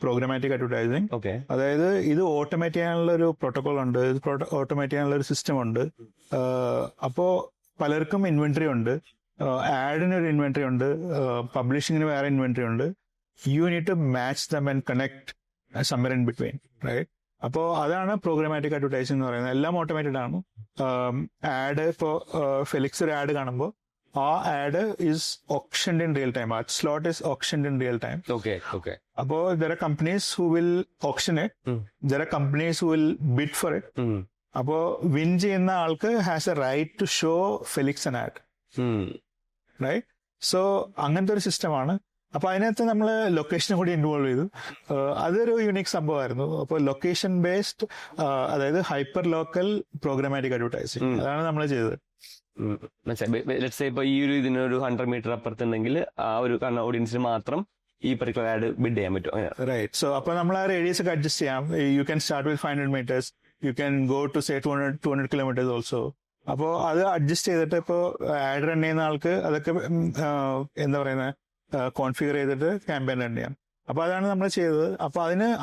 programmatic advertising. അതായത് ഇത് ഓട്ടോമേറ്റ് ചെയ്യാനുള്ള ഒരു പ്രോട്ടോകോൾ ഉണ്ട്, ഇത് ഓട്ടോമേറ്റ് ചെയ്യാനുള്ള ഒരു സിസ്റ്റം ഉണ്ട്. അപ്പോ പലർക്കും ഇൻവെന്ററി ഉണ്ട്, ആഡിന് ഒരു ഇൻവെന്ററി ഉണ്ട്, പബ്ലിഷിങ്ങിന് വേറെ ഇൻവെന്ററി ഉണ്ട്. You need to match them and connect somewhere in between, right? അപ്പോൾ അതാണ് പ്രോഗ്രാമാറ്റിക് അഡ്വർടൈസിംഗ് എന്ന് പറയുന്നത്. എല്ലാം ഓട്ടോമേറ്റഡ് ആണ്. ആഡ് ഇപ്പോൾ ഫെലിക്സ് ഒരു ആഡ് കാണുമ്പോൾ ആ ad is auctioned in real time. ആ slot is auctioned in real time. അപ്പോ there are companies who will auction it, there are companies who will bid for it. അപ്പോ win ചെയ്യുന്ന ആൾക്ക് has a right to show ഫെലിക്സ് an ad, right? So അങ്ങനത്തെ ഒരു സിസ്റ്റമാണ്. അപ്പൊ അതിനകത്ത് നമ്മൾ ലൊക്കേഷനും കൂടി ഇൻവോൾവ് ചെയ്തു. അതൊരു യുണീക് സംഭവമായിരുന്നു. അപ്പോൾ ലൊക്കേഷൻ ബേസ്ഡ്, അതായത് ഹൈപ്പർ ലോക്കൽ പ്രോഗ്രാമാറ്റിക് അഡ്വർടൈസിങ്, അതാണ് നമ്മൾ ചെയ്തത്. ഇപ്പൊ ഈ ഒരു ഇതിനൊരു 100 meter അപ്പുറത്തുണ്ടെങ്കിൽ ആ ഒരു ഓഡിയൻസിന് മാത്രം ഈ പർട്ടിക്കുലർ ആഡ് ബിഡ് ചെയ്യാൻ പറ്റും, റൈറ്റ്? സോ അപ്പൊ നമ്മൾ ആ റേഡിയസ് ഒക്കെ അഡ്ജസ്റ്റ് ചെയ്യാം. You can start with 500 meters, you can go to say 200 kilometers also. അപ്പോ അത് അഡ്ജസ്റ്റ് ചെയ്തിട്ട് ഇപ്പോ ആഡ് റൺ ചെയ്യുന്ന ആൾക്ക് അതൊക്കെ എന്താ പറയുന്നത് കോൺഫിഗർ ചെയ്തിട്ട് ക്യാമ്പയിൻ റൺ ചെയ്യാം. അപ്പൊ അതാണ് നമ്മൾ ചെയ്തത്. അപ്പൊ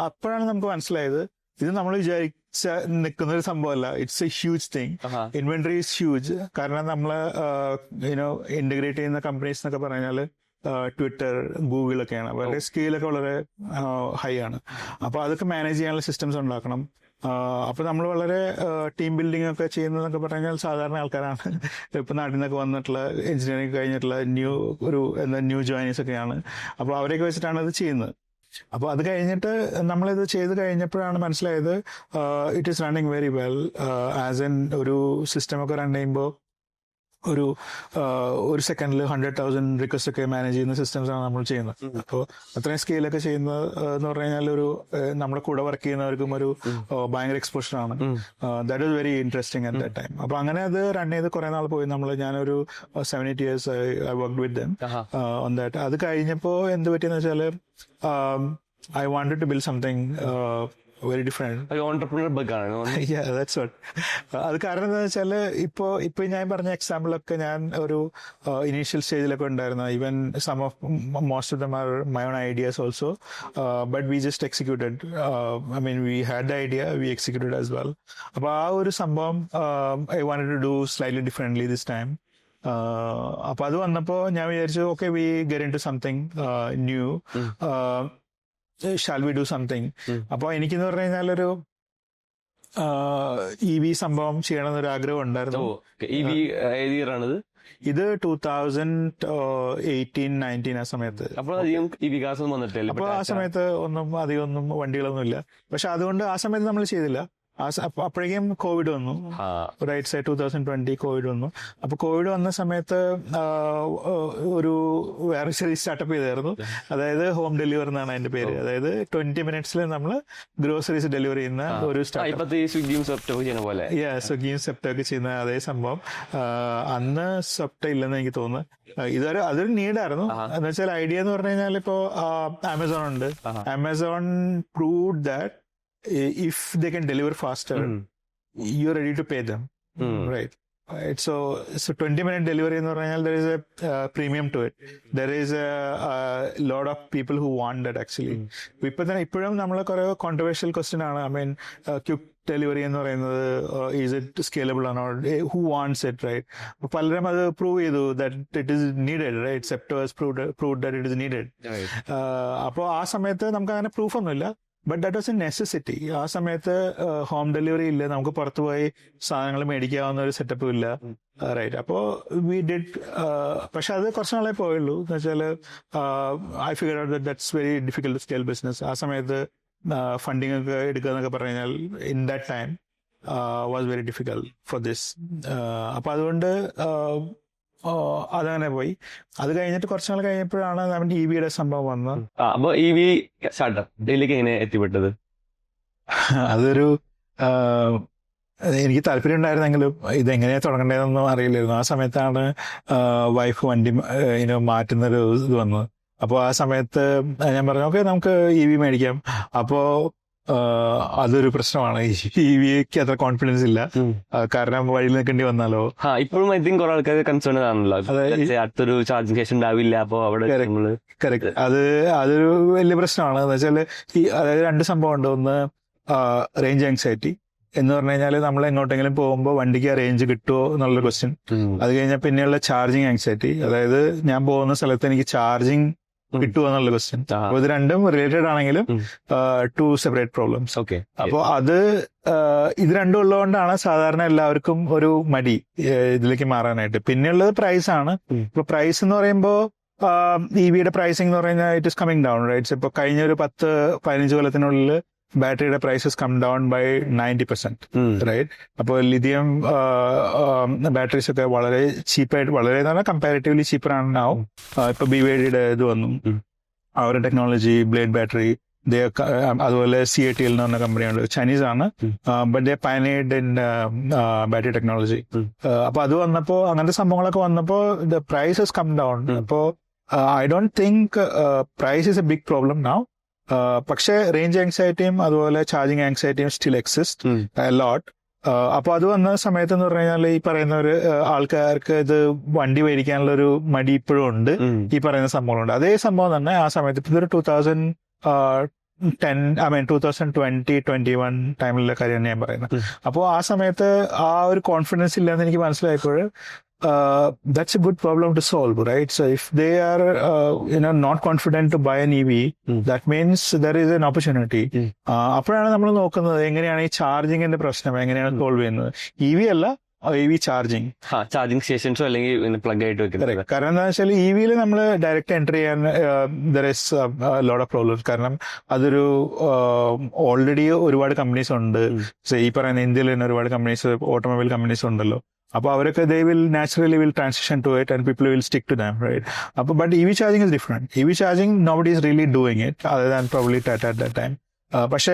അപ്പോഴാണ് നമുക്ക് മനസ്സിലായത് ഇത് നമ്മൾ വിചാരിച്ച നിൽക്കുന്ന ഒരു സംഭവമല്ല. It's A huge thing. Inventory is huge. കാരണം നമ്മള് ഇന്റഗ്രേറ്റ് ചെയ്യുന്ന കമ്പനീസ് എന്നൊക്കെ പറഞ്ഞാൽ ട്വിറ്റർ, ഗൂഗിൾ ഒക്കെയാണ്. അവരുടെ സ്കെയിലൊക്കെ വളരെ ഹൈ ആണ്. അപ്പൊ അതൊക്കെ മാനേജ് ചെയ്യാനുള്ള സിസ്റ്റംസ് ഉണ്ടാക്കണം. അപ്പൊ നമ്മൾ വളരെ ടീം ബിൽഡിംഗ് ഒക്കെ ചെയ്യുന്നതെന്നൊക്കെ പറഞ്ഞാൽ സാധാരണ ആൾക്കാരാണ്. ഇപ്പൊ നാട്ടിൽ നിന്നൊക്കെ വന്നിട്ടുള്ള എഞ്ചിനീയറിംഗ് കഴിഞ്ഞിട്ടുള്ള ന്യൂ ജോയിനേഴ്സ് ഒക്കെയാണ്. അപ്പൊ അവരെയൊക്കെ വെച്ചിട്ടാണ് അത് ചെയ്യുന്നത്. അപ്പോൾ അത് കഴിഞ്ഞിട്ട് നമ്മളിത് ചെയ്ത് കഴിഞ്ഞപ്പോഴാണ് മനസ്സിലായത് it is running very well. As an ഒരു സിസ്റ്റമൊക്കെ റൺ ചെയ്യുമ്പോൾ ഒരു സെക്കൻഡിൽ 100,000 റിക്വസ്റ്റ് ഒക്കെ മാനേജ് ചെയ്യുന്ന സിസ്റ്റംസ് ആണ് നമ്മൾ ചെയ്യുന്നത്. അപ്പോൾ അത്രയും സ്കെയിലൊക്കെ ചെയ്യുന്നത് എന്ന് പറഞ്ഞു കഴിഞ്ഞാൽ ഒരു നമ്മുടെ കൂടെ വർക്ക് ചെയ്യുന്നവർക്കും ഒരു ഭയങ്കര എക്സ്പോഷർ ആണ്. That is very interesting at that time. അപ്പൊ അങ്ങനെ അത് റൺ ചെയ്ത് കുറെ നാൾ പോയി. ഞാനൊരു 7-8 years I work with them on that. അത് കഴിഞ്ഞപ്പോ എന്ത് പറ്റിയെന്ന് വെച്ചാല് I wanted to build something very different. Entrepreneur ബഗ്ഗാണ്. That's what. അത് കാരണം എന്താ വെച്ചാല് ഇപ്പൊ ഞാൻ പറഞ്ഞ എക്സാമ്പിളൊക്കെ ഞാൻ ഒരു ഇനീഷ്യൽ സ്റ്റേജിലൊക്കെ ഉണ്ടായിരുന്നു. Even most of them are my own ideas also, but we just executed. I mean we had the idea, we executed as well. അപ്പൊ ആ ഒരു സംഭവം I wanted to do slightly differently this time. അപ്പൊ അത് വന്നപ്പോ ഞാൻ വിചാരിച്ചു okay we get in to something new, shall we do something. അപ്പൊ എനിക്കെന്ന് പറഞ്ഞു കഴിഞ്ഞാൽ ഒരു EV സംഭവം ചെയ്യണമെന്നൊരു ആഗ്രഹം ഉണ്ടായിരുന്നു. ഇത് 2018-19 ആ സമയത്ത്. അപ്പോൾ അധികം ഈ വികാസം വന്നിട്ടില്ല. അപ്പൊ ആ സമയത്ത് അധികം വണ്ടികളൊന്നും ഇല്ല. പക്ഷെ അതുകൊണ്ട് ആ സമയത്ത് നമ്മൾ ചെയ്തില്ല. അപ്പോഴേക്കും കോവിഡ് വന്നു. റൈറ്റ് സൈഡ് 2020 കോവിഡ് വന്നു. അപ്പൊ കോവിഡ് വന്ന സമയത്ത് ഒരു വേറെ ചെറിയ സ്റ്റാർട്ടപ്പ് ചെയ്തായിരുന്നു. അതായത് ഹോം ഡെലിവറി എന്നാണ് അതിന്റെ പേര്. അതായത് 20 minutes നമ്മൾ ഗ്രോസറീസ് ഡെലിവറി ചെയ്യുന്ന ഒരു സ്റ്റാർട്ടപ്പ്. സ്വിഗ്ഗിയും സ്വിഗ്ഗിയും സെപ്റ്റോ ഒക്കെ ചെയ്യുന്ന അതേ സംഭവം. അന്ന് സെപ്റ്റോ ഇല്ലെന്ന് എനിക്ക് തോന്നുന്നു. അതൊരു നീഡായിരുന്നു. എന്ന് വെച്ചാൽ ഐഡിയ എന്ന് പറഞ്ഞു കഴിഞ്ഞാൽ ഇപ്പോ ആമസോൺ ഉണ്ട്. Amazon proved that if they can deliver faster, you're ready to pay them, right? So 20-minute delivery എന്ന് പറഞ്ഞാൽ there is a premium to it. There is a lot of people who want that actually. ഇപ്പോഴും നമ്മളെ കുറെ controversial question ആണ്. I mean quick delivery എന്ന് പറയുന്നത് is it scalable ആണോ, who wants it, right? അപ്പൊ പലരും അത് പ്രൂവ് ചെയ്തു that it is needed, right? Zepto has proved that it is needed. അപ്പോൾ ആ സമയത്ത് നമുക്ക് അങ്ങനെ പ്രൂഫ് ഒന്നുമില്ല. But that was a necessity. ആ സമയത്ത് ഹോം ഡെലിവറി ഇല്ല, നമുക്ക് പുറത്തു പോയി സാധനങ്ങൾ മേടിക്കാവുന്ന ഒരു സെറ്റപ്പും ഇല്ല, റൈറ്റ്? അപ്പോ വി ഡിഡ്. പക്ഷെ അത് കുറച്ച് നാളെ പോയുള്ളൂ. എന്ന് വെച്ചാല് I figure out that's very difficult scale business. ആ സമയത്ത് ഫണ്ടിങ് ഒക്കെ എടുക്കുക എന്നൊക്കെ പറഞ്ഞു കഴിഞ്ഞാൽ in that time was very difficult for this. അപ്പൊ അതുകൊണ്ട് അതങ്ങനെ പോയി. അത് കഴിഞ്ഞിട്ട് കുറച്ച് നാൾ കഴിഞ്ഞപ്പോഴാണ് നമ്മുടെ EV സംഭവം വന്നത്. അപ്പൊ EV സ്റ്റാർട്ടപ്പിലേക്ക് എങ്ങനെ എത്തിപ്പെട്ടത്? അതൊരു എനിക്ക് താല്പര്യം ഉണ്ടായിരുന്നെങ്കിലും ഇതെങ്ങനെയാ തുടങ്ങേണ്ടതെന്നൊന്നും അറിയില്ലായിരുന്നു. ആ സമയത്താണ് വൈഫ് വണ്ടി മാറ്റുന്നൊരു ഇത് വന്നത്. അപ്പോൾ ആ സമയത്ത് ഞാൻ പറഞ്ഞു ഓക്കെ നമുക്ക് EV മേടിക്കാം. അപ്പോ അതൊരു പ്രശ്നമാണ്. EVക്ക് അത്ര കോൺഫിഡൻസ് ഇല്ല, കാരണം വഴിയിൽ നിൽക്കേണ്ടി വന്നാലോ. ഇപ്പോഴും ഐ തിങ്ക് കുറെ ആൾക്കാർ കൺസേൺ ആണല്ലോ, അടുത്തൊരു ചാർജിങ് സ്റ്റേഷൻ ഉണ്ടാവില്ല. അപ്പോൾ അവിടെ കറക്റ്റ്, അതൊരു വലിയ പ്രശ്നമാണ്. എന്ന് വെച്ചാൽ അതായത് രണ്ട് സംഭവം ഉണ്ട്. ഒന്ന് റേഞ്ച് ആങ്സൈറ്റി എന്ന് പറഞ്ഞു കഴിഞ്ഞാൽ നമ്മൾ എങ്ങോട്ടെങ്കിലും പോകുമ്പോൾ വണ്ടിക്ക് ആ റേഞ്ച് കിട്ടുമോ എന്നുള്ള ക്വസ്റ്റ്യൻ. അത് കഴിഞ്ഞാൽ പിന്നെയുള്ള ചാർജിങ് ആങ്സൈറ്റി, അതായത് ഞാൻ പോകുന്ന സ്ഥലത്ത് എനിക്ക് ചാർജിങ് കിട്ടുക എന്നുള്ള ക്വസ്റ്റ്യൻ. അപ്പൊ ഇത് രണ്ടും റിലേറ്റഡ് ആണെങ്കിലും 2 separate പ്രോബ്ലംസ്. അപ്പൊ ഇത് രണ്ടും ഉള്ളതുകൊണ്ടാണ് സാധാരണ എല്ലാവർക്കും ഒരു മടി ഇതിലേക്ക് മാറാനായിട്ട്. പിന്നെയുള്ളത് പ്രൈസ് ആണ്. ഇപ്പൊ പ്രൈസ് എന്ന് പറയുമ്പോ EVയുടെ പ്രൈസിംഗ് എന്ന് പറഞ്ഞാൽ it is coming down, rights? ഇപ്പൊ കഴിഞ്ഞ ഒരു 10-15 കൊല്ലത്തിനുള്ളിൽ ബാറ്ററിയുടെ prices come down by 90%, right? അപ്പോൾ ലിഥിയം ബാറ്ററീസ് ഒക്കെ വളരെ ചീപ്പായിട്ട്, വളരെ കമ്പാരിറ്റീവ്ലി ചീപ്പർ ആണ് now. ഇപ്പൊ BYDയുടെ ഇത് വന്നു, അവരുടെ ടെക്നോളജി ബ്ലേഡ് ബാറ്ററി. അതുപോലെ CATL എന്ന് പറഞ്ഞ കമ്പനിയുണ്ട്, ചൈനീസ് ആണ്, but they pioneered in battery technology. അപ്പൊ അത് വന്നപ്പോ, അങ്ങനത്തെ സംഭവങ്ങളൊക്കെ വന്നപ്പോ ദ പ്രൈസസ് കം ഡൗൺ. അപ്പോ I don't think price is a big problem now. പക്ഷെ റേഞ്ച് ആങ്സൈറ്റിയും അതുപോലെ ചാർജിങ് ആങ്സൈറ്റിയും സ്റ്റിൽ എക്സിസ്റ്റ് ലോട്ട്. അപ്പൊ അത് വന്ന സമയത്ത് എന്ന് പറഞ്ഞു കഴിഞ്ഞാൽ ഈ പറയുന്ന ഒരു ആൾക്കാർക്ക് ഇത് വണ്ടി മേടിക്കാനുള്ള ഒരു മടി ഇപ്പോഴും ഉണ്ട്. ഈ പറയുന്ന സംഭവങ്ങളുണ്ട്. അതേ സംഭവം തന്നെ ആ സമയത്ത് ഇതൊരു 2020-21 ടൈമിലുള്ള കാര്യമാണ് ഞാൻ പറയുന്നത്. അപ്പോൾ ആ സമയത്ത് ആ ഒരു കോൺഫിഡൻസ് ഇല്ലെന്ന് എനിക്ക് മനസ്സിലായപ്പോൾ that's a good problem to solve, right? So if they are not confident to buy an EV, that means there is an opportunity. അപ്പോഴാണ് നമ്മൾ നോക്കുന്നത് എങ്ങനെയാണ് ഈ ചാർജിങ്ങിന്റെ പ്രശ്നം എങ്ങനെയാണ് സോൾവ് ചെയ്യുന്നത്. EV അല്ല, EV ചാർജിങ്. ചാർജിങ് സ്റ്റേഷൻസോ അല്ലെങ്കിൽ പ്ലഗ് ആയിട്ട് വെക്കുന്നത്. കാരണം എന്താ വെച്ചാൽ EVയിൽ നമ്മൾ ഡയറക്റ്റ് എൻട്രി ചെയ്യാൻ there is lot of problems. കാരണം അതൊരു ഓൾറെഡി ഒരുപാട് കമ്പനീസ് ഉണ്ട്. ഈ പറയുന്ന ഇന്ത്യയിൽ തന്നെ ഒരുപാട് കമ്പനീസ്, ഓട്ടോമൊബൈൽ കമ്പനീസ് ഉണ്ടല്ലോ. അപ്പോൾ അവരൊക്കെ they will naturally will transition to it and people will stick to them, right? അപ്പോൾ but EV charging is different. EV charging nobody is really doing it other than probably Tata at that time. പക്ഷേ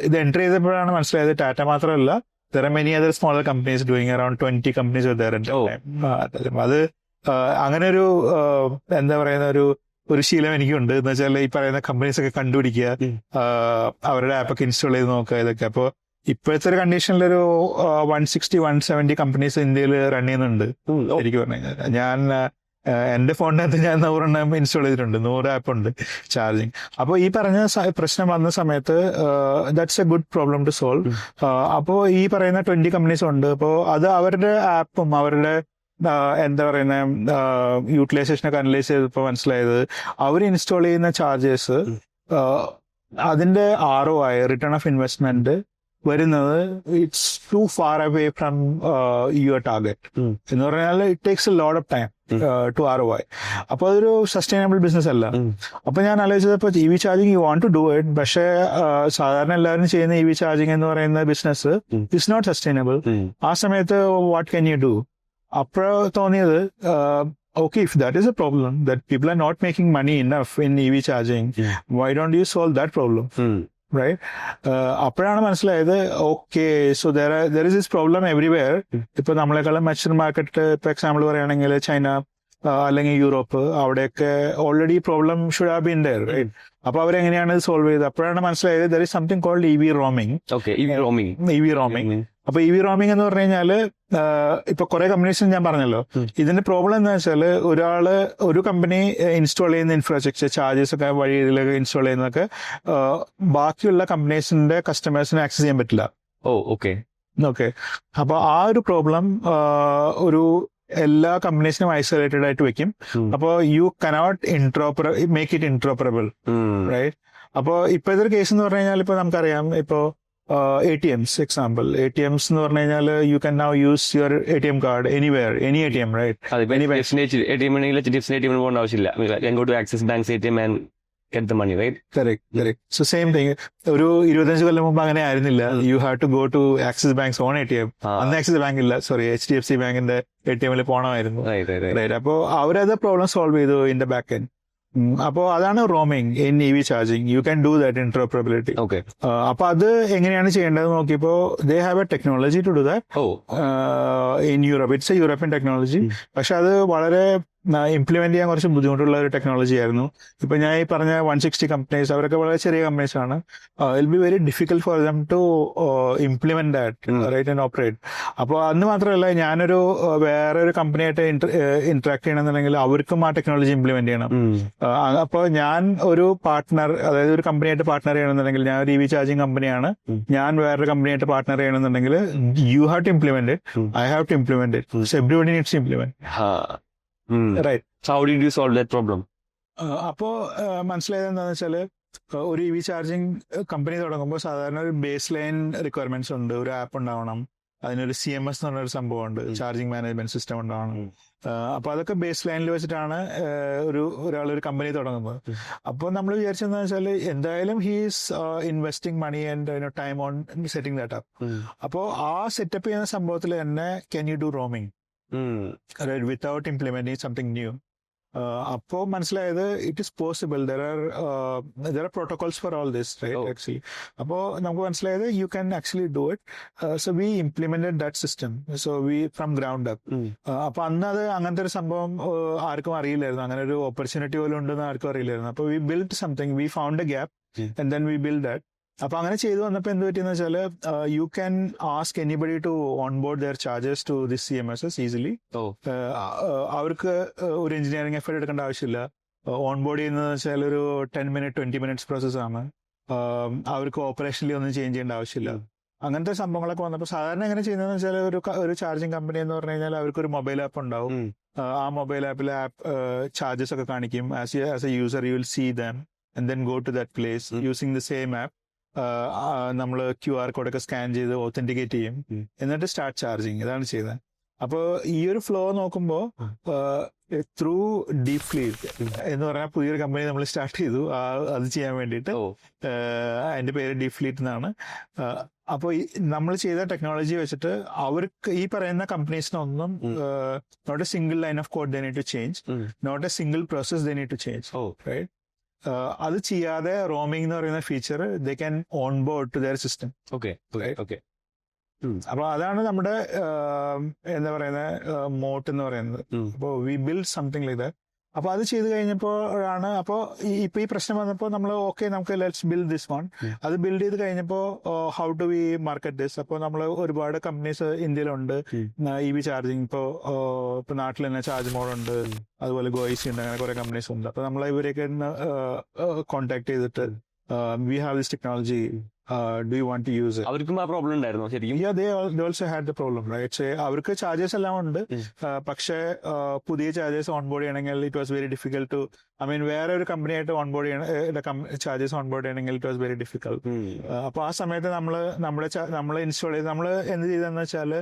ഇത് entry ചെയ്തപ്പോഴാണ് മനസ്സിലായത് ടാറ്റ മാത്രമല്ല, there are many other smaller companies doing around 20 companies were there at that time. അത് അങ്ങനെ ഒരു എന്താ പറയുന്ന ഒരു ശീലം എനിക്കുണ്ട്. എന്ന് വെച്ചാൽ ഈ പറയുന്ന കമ്പനീസ് ഒക്കെ കണ്ടുപിടിക്കുക, അവരുടെ ആപ്പൊക്കെ ഇൻസ്റ്റാൾ ചെയ്ത് നോക്കുക, ഇതൊക്കെ. അപ്പോൾ ഇപ്പോഴത്തെ ഒരു കണ്ടീഷനിലൊരു 160-170 കമ്പനീസ് ഇന്ത്യയിൽ റൺ ചെയ്യുന്നുണ്ട്. എനിക്ക് പറഞ്ഞു കഴിഞ്ഞാൽ ഞാൻ എന്റെ ഫോണിനകത്ത് ഞാൻ 100 ഇൻസ്റ്റാൾ ചെയ്തിട്ടുണ്ട്, 100 ആപ്പ് ഉണ്ട് ചാർജിങ്. അപ്പോൾ ഈ പറഞ്ഞ പ്രശ്നം വന്ന സമയത്ത് that's a good problem to solve. അപ്പോൾ ഈ പറയുന്ന 20 കമ്പനീസ് ഉണ്ട്. അപ്പോൾ അത് അവരുടെ ആപ്പും അവരുടെ എന്താ പറയുന്ന യൂട്ടിലൈസേഷനൊക്കെ അനലൈസ് ചെയ്തപ്പോൾ മനസ്സിലായത് അവർ ഇൻസ്റ്റാൾ ചെയ്യുന്ന ചാർജേഴ്സ് അതിന്റെ ROI, റിട്ടേൺ ഓഫ് ഇൻവെസ്റ്റ്മെന്റ് വരുന്നത് it's too far away from your target. എന്ന് പറഞ്ഞാൽ it takes a lot of time to ROI. അപ്പൊ അതൊരു സസ്റ്റൈനബിൾ ബിസിനസ് അല്ല. അപ്പൊ ഞാൻ ആലോചിച്ചപ്പോ EV charging you want to do it, പക്ഷേ സാധാരണ എല്ലാവരും ചെയ്യുന്ന EV ചാർജിങ് എന്ന് പറയുന്ന ബിസിനസ് ഇറ്റ്സ് നോട്ട് സസ്റ്റൈനബിൾ. ആ സമയത്ത് വാട്ട് കൻ യു ഡു? അപ്പോഴ തോന്നിയത് okay, if that is a problem, that people are not making money enough in EV charging, why don't you solve that problem? Right? അപ്പോഴാണ് മനസ്സിലായത് okay, so there is this problem everywhere. ഇപ്പൊ നമ്മളെക്കാളും mature market, ഇപ്പൊ example പറയുകയാണെങ്കിൽ China അല്ലെങ്കിൽ Europe, അവിടെയൊക്കെ already problem should have been there, right? അപ്പൊ അവരെങ്ങനെയാണ് ഇത് സോൾവ് ചെയ്തത്? അപ്പോഴാണ് മനസ്സിലായത് there is something called EV roaming. EV roaming. അപ്പൊ EV roaming എന്ന് പറഞ്ഞു കഴിഞ്ഞാല് ഇപ്പൊ കുറെ കമ്പനീസ് ഞാൻ പറഞ്ഞല്ലോ. ഇതിന്റെ പ്രോബ്ലം എന്താ വെച്ചാൽ ഒരു കമ്പനി ഇൻസ്റ്റാൾ ചെയ്യുന്ന ഇൻഫ്രാസ്ട്രക്ചർ, ചാർജസ് ഒക്കെ വഴി ഇതിലൊക്കെ ഇൻസ്റ്റാൾ ചെയ്യുന്നതൊക്കെ ബാക്കിയുള്ള കമ്പനീസിന്റെ കസ്റ്റമേഴ്സിന് ആക്സസ് ചെയ്യാൻ പറ്റില്ല. ഓക്കെ. അപ്പൊ ആ ഒരു പ്രോബ്ലം ഒരു എല്ലാ കമ്പനീസിനും ഐസൊലേറ്റഡ് ആയിട്ട് വെക്കും. അപ്പോ you cannot make it interoperable, right? അപ്പോ ഇപ്പോഴത്തെ ഒരു കേസ് എന്ന് പറഞ്ഞു കഴിഞ്ഞാൽ ഇപ്പൊ നമുക്കറിയാം, ഇപ്പോ ATMs എക്സാമ്പിൾ, ATMs എന്ന് പറഞ്ഞു കഴിഞ്ഞാൽ you can now use your ATM card anywhere, any ATM, right? Correct. So same thing. ഒരു 25 കൊല്ലം മുമ്പ് അങ്ങനെ ആയിരുന്നില്ല. You have to go to Axis banks on ATM. അന്ന് ആക്സിസ് ബാങ്ക് ഇല്ല, സോറി, HDFC ബാങ്കിന്റെ ATM പോണമായിരുന്നു, റൈറ്റ്? അപ്പോ അവരത് പ്രോബ്ലം സോൾവ് ചെയ്തു ഇൻ ദ ബാക്ക് എൻഡ്. അപ്പോ അതാണ് roaming in EV charging. You can do that interoperability. അപ്പൊ അത് എങ്ങനെയാണ് ചെയ്യേണ്ടത് നോക്കിയപ്പോ they have a technology to do that in Europe. It's a European technology. പക്ഷെ അത് വളരെ ഇംപ്ലിമെന്റ് ചെയ്യാൻ കുറച്ച് ബുദ്ധിമുട്ടുള്ള ഒരു ടെക്നോളജി ആയിരുന്നു. ഇപ്പൊ ഞാൻ ഈ പറഞ്ഞ 160 കമ്പനീസ്, അവരൊക്കെ വളരെ ചെറിയ കമ്പനീസ് ആണ്. It be very difficult for them to implement that, right, and operate. അപ്പോൾ അന്ന് മാത്രമല്ല, ഞാനൊരു വേറൊരു കമ്പനിയായിട്ട് ഇന്ററാക്ട് ചെയ്യണമെന്നുണ്ടെങ്കിൽ അവർക്കും ആ ടെക്നോളജി ഇംപ്ലിമെന്റ് ചെയ്യണം. അപ്പോൾ ഞാൻ ഒരു പാർട്ട്ണർ, അതായത് ഒരു കമ്പനിയായിട്ട് പാർട്ട്ണർ ചെയ്യണമെന്നുണ്ടെങ്കിൽ, ഞാൻ ഒരു EV ചാർജിങ് കമ്പനിയാണ്, ഞാൻ വേറൊരു കമ്പനിയായിട്ട് പാർട്ട്ണർ ചെയ്യണമെന്നുണ്ടെങ്കിൽ you have to implement it, I have to implement it, so everybody needs to implement. Right. So how did you solve that problem? അപ്പോ മനസ്സിലായത് എന്താണെന്ന് വെച്ചാല്, ഒരു EV ചാർജിങ് കമ്പനി തുടങ്ങുമ്പോൾ സാധാരണ ഒരു ബേസ് ലൈൻ റിക്വയർമെന്റ്സ് ഉണ്ട്. ഒരു ആപ്പ് ഉണ്ടാവണം, അതിനൊരു CMS എന്ന് പറഞ്ഞൊരു സംഭവമുണ്ട്, ചാർജിങ് മാനേജ്മെന്റ് സിസ്റ്റം ഉണ്ടാവണം. അപ്പൊ അതൊക്കെ ബേസ് ലൈനിൽ വെച്ചിട്ടാണ് ഒരാൾ ഒരു കമ്പനി തുടങ്ങുന്നത്. അപ്പോൾ നമ്മൾ വിചാരിച്ചെന്താ വെച്ചാൽ, എന്തായാലും he's investing money and time on setting that up. അപ്പോൾ ആ സെറ്റപ്പ് ചെയ്യുന്ന സംഭവത്തിൽ തന്നെ can you do roaming without implementing something new? അപ്പോ മനസ്സിലായത് it is possible. there are protocols for all this, right? Actually, അപ്പോ നമുക്ക് മനസ്സിലായത് you can actually do it. So we implemented that system, so we from ground up. അപ്പൊ അന്ന് അത് അങ്ങനത്തെ ഒരു സംഭവം ആർക്കും അറിയില്ലായിരുന്നു, അങ്ങനെ ഒരു ഓപ്പർച്യൂണിറ്റി പോലും ഉണ്ടെന്ന് ആർക്കും അറിയില്ലായിരുന്നു. അപ്പൊ we build something, we found a gap and then we build that. അപ്പൊ അങ്ങനെ ചെയ്തു വന്നപ്പോ എന്ത് പറ്റിയെന്ന് വെച്ചാൽ, you can ask anybody to on board their chargers to this CMSs easily. അവർക്ക് ഒരു എഞ്ചിനീയറിംഗ് എഫേർട്ട് എടുക്കേണ്ട ആവശ്യമില്ല. ഓൺ ബോർഡ് ചെയ്യുന്നത് വെച്ചാൽ ഒരു 10-20 minutes പ്രോസസ് ആണ്. അവർക്ക് ഓപ്പറേഷനിൽ ഒന്നും ചേഞ്ച് ചെയ്യേണ്ട ആവശ്യമില്ല. അങ്ങനത്തെ സംഭവങ്ങളൊക്കെ വന്നപ്പോൾ സാധാരണ എങ്ങനെ ചെയ്യുന്നതെന്ന് വെച്ചാൽ, ഒരു ചാർജിങ് കമ്പനി എന്ന് പറഞ്ഞു കഴിഞ്ഞാൽ അവർക്ക് ഒരു മൊബൈൽ ആപ്പ് ഉണ്ടാവും. ആ മൊബൈൽ ആപ്പിൽ ചാർജസ് ഒക്കെ കാണിക്കും. As a user you will see them and then go to that place using the same app. നമ്മൾ QR കോഡൊക്കെ സ്കാൻ ചെയ്ത് ഓത്തന്റിക്കേറ്റ് ചെയ്യും, എന്നിട്ട് സ്റ്റാർട്ട് ചാർജിങ്. ഇതാണ് ചെയ്യുന്നത്. അപ്പോൾ ഈ ഒരു ഫ്ലോ നോക്കുമ്പോൾ ത്രൂ ഡീപ് ഫ്ലീറ്റ് എന്ന് പറഞ്ഞാൽ പുതിയൊരു കമ്പനി നമ്മൾ സ്റ്റാർട്ട് ചെയ്തു അത് ചെയ്യാൻ വേണ്ടിയിട്ട്. അതിന്റെ പേര് ഡീപ് ഫ്ലീറ്റ് എന്നാണ്. അപ്പോൾ നമ്മൾ ചെയ്ത ടെക്നോളജി വെച്ചിട്ട് അവർക്ക് ഈ പറയുന്ന കമ്പനീസിനൊന്നും not a single line of code they need to change, not a single process they need to change, right? അത് ചെയ്യാതെ റോമിംഗ് എന്ന് പറയുന്ന feature they can on board to their system. അപ്പൊ അതാണ് നമ്മുടെ എന്താ പറയുന്നത് മോട്ട് എന്ന് പറയുന്നത്. അപ്പോൾ we build something like that. അപ്പൊ അത് ചെയ്ത് കഴിഞ്ഞപ്പോഴാണ് അപ്പോൾ ഇപ്പൊ ഈ പ്രശ്നം വന്നപ്പോൾ നമ്മൾ നമുക്ക് ലെറ്റ്സ് ബിൽഡ് ദിസ് വൺ. അത് ബിൽഡ് ചെയ്ത് കഴിഞ്ഞപ്പോൾ how to we market this. അപ്പോൾ നമ്മൾ ഒരുപാട് കമ്പനീസ് ഇന്ത്യയിലുണ്ട് EV ചാർജിങ്. ഇപ്പൊ നാട്ടിൽ തന്നെ ചാർജ് മോഡ് ഉണ്ട്, അതുപോലെ ഗോയിസി ഉണ്ട്, അങ്ങനെ കുറെ കമ്പനീസ് ഉണ്ട്. അപ്പൊ നമ്മൾ ഇവരെയൊക്കെ കോൺടാക്ട് ചെയ്തിട്ട് we have this technology, do you want to use it? അവർക്കും ആ പ്രോബ്ലം ഉണ്ടായിരുന്നു ശരിക്കും? Yeah, they also had the problem, right? അവർക്ക് ചാർജസ് എല്ലാം ഉണ്ട്, പക്ഷേ പുതിയ ചാർജസ് ഓൺബോർഡ് ചെയ്യണമെങ്കിൽ it was very difficult to, വേറെ ഒരു കമ്പനി ആയിട്ട് ഓൺബോർഡ് ചെയ്യണം, ചാർജസ് ഓൺബോർഡ് ചെയ്യണമെങ്കിൽ ഇറ്റ് വാസ് വെരി ഡിഫിക്കൽട്ട്. അപ്പൊ ആ സമയത്ത് നമ്മൾ ഇൻസ്റ്റാൾ ചെയ്ത് നമ്മൾ എന്ത് ചെയ്തെന്ന് വെച്ചാൽ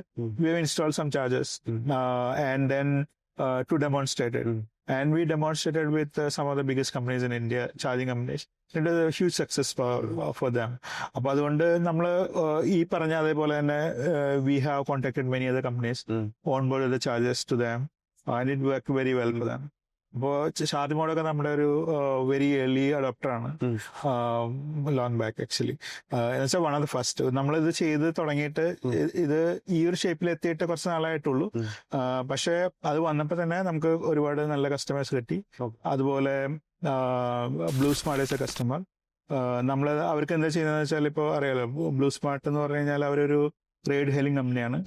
we have installed some chargers and then to demonstrate it. And we demonstrated with some of the biggest companies in India, charging companies. It was a huge success for them. അപ്പൊ അതുകൊണ്ട് നമ്മൾ ഈ പറഞ്ഞ അതേപോലെ തന്നെ we have contacted many other companies, onboarded the chargers to them, and it worked very well for them. അപ്പോൾ charge മോഡൊക്കെ നമ്മുടെ ഒരു വെരി ഏർലി അഡോപ്റ്റർ ആണ്, ലോങ് ബാക്ക് ആക്ച്വലി. എന്നുവെച്ചാൽ വൺ ഓഫ് ദ ഫസ്റ്റ്. നമ്മളിത് ചെയ്ത് തുടങ്ങിയിട്ട് ഇത് ഈ ഒരു ഷേപ്പിൽ എത്തിയിട്ട് കുറച്ച് നാളായിട്ടുള്ളൂ. പക്ഷെ അത് വന്നപ്പോൾ തന്നെ നമുക്ക് ഒരുപാട് നല്ല കസ്റ്റമേഴ്സ് കിട്ടി. അതുപോലെ blue smart is A customer. അവർക്ക് എന്താ ചെയ്യുന്നതെന്ന് വെച്ചാൽ ഇപ്പോൾ അറിയാലോ, ബ്ലൂ സ്മാർട്ട് എന്ന് പറഞ്ഞു കഴിഞ്ഞാൽ അവരൊരു റൈഡ് ഹെയിലിംഗ് കമ്പനിയാണ്,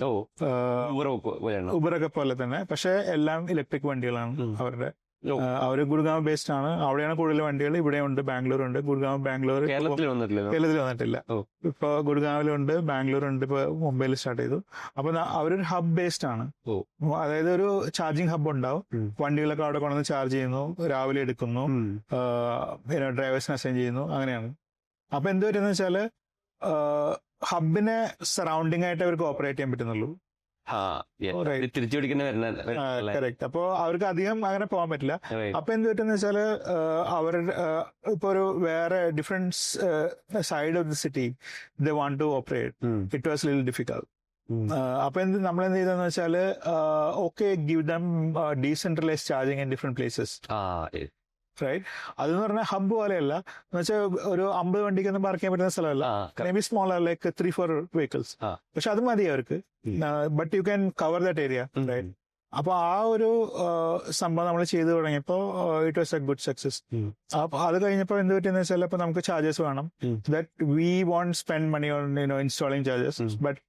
ഉബറൊക്കെ പോലെ തന്നെ. പക്ഷെ എല്ലാം ഇലക്ട്രിക് വണ്ടികളാണ് അവരുടെ. അവർ ഗുഡ്ഗാവ് ബേസ്ഡ് ആണ്. അവിടെയാണ് കൂടുതൽ വണ്ടികൾ. ഇവിടെ ഉണ്ട്, ബാംഗ്ലൂർ ഉണ്ട്. ഗുഡ്ഗാവ്, ബാംഗ്ലൂർ കേരളത്തിൽ വന്നിട്ടില്ല. ഇപ്പൊ ഗുഡ്ഗാവിലുണ്ട്, ബാംഗ്ലൂർ ഉണ്ട്, ഇപ്പൊ മുംബൈയിൽ സ്റ്റാർട്ട് ചെയ്തു. അപ്പൊ അവരൊരു ഹബ് ബേസ്ഡ് ആണ്. അതായത് ഒരു ചാർജിങ് ഹബ് ഉണ്ടാവും, വണ്ടികളൊക്കെ അവിടെ കൊണ്ടുവന്ന് ചാർജ് ചെയ്യുന്നു, രാവിലെ എടുക്കുന്നു, ഡ്രൈവേഴ്സിനെ അസൈൻ ചെയ്യുന്നു, അങ്ങനെയാണ്. അപ്പൊ എന്ത് പറ്റുന്ന വെച്ചാല് ഹബിനെ സറൗണ്ടിങ് ആയിട്ട് അവർക്ക് ഓപ്പറേറ്റ് ചെയ്യാൻ പറ്റുന്നുള്ളൂ. കറക്റ്റ്. അപ്പൊ അവർക്ക് അധികം അങ്ങനെ പോകാൻ പറ്റില്ല. അപ്പൊ എന്ത് പറ്റുന്ന വെച്ചാല് അവരുടെ ഇപ്പൊ ഒരു വേറെ different side of the city they want to operate, it was little difficult. അപ്പൊ നമ്മളെന്ത് ചെയ്തെന്ന് വെച്ചാല് okay, give them decentralised charging in different places, right? അതെന്ന് പറഞ്ഞാൽ ഹബ് പോലെയല്ല, എന്ന് വെച്ചാൽ ഒരു 50 വണ്ടിക്കൊന്നും പാർക്ക് ചെയ്യാൻ പറ്റുന്ന സ്ഥലമല്ല. May be smaller, like 3-4 vehicles. പക്ഷെ അത് മതി അവർക്ക്. But you can cover that area, right? അപ്പൊ ആ ഒരു സംഭവം നമ്മൾ ചെയ്തു തുടങ്ങിയപ്പോ it was a good success. അപ്പൊ അത് കഴിഞ്ഞപ്പോ എന്ത് പറ്റിയെന്ന് വെച്ചാൽ ഇപ്പൊ നമുക്ക് ചാർജസ് വേണം. That we won't spend money on installing charges, but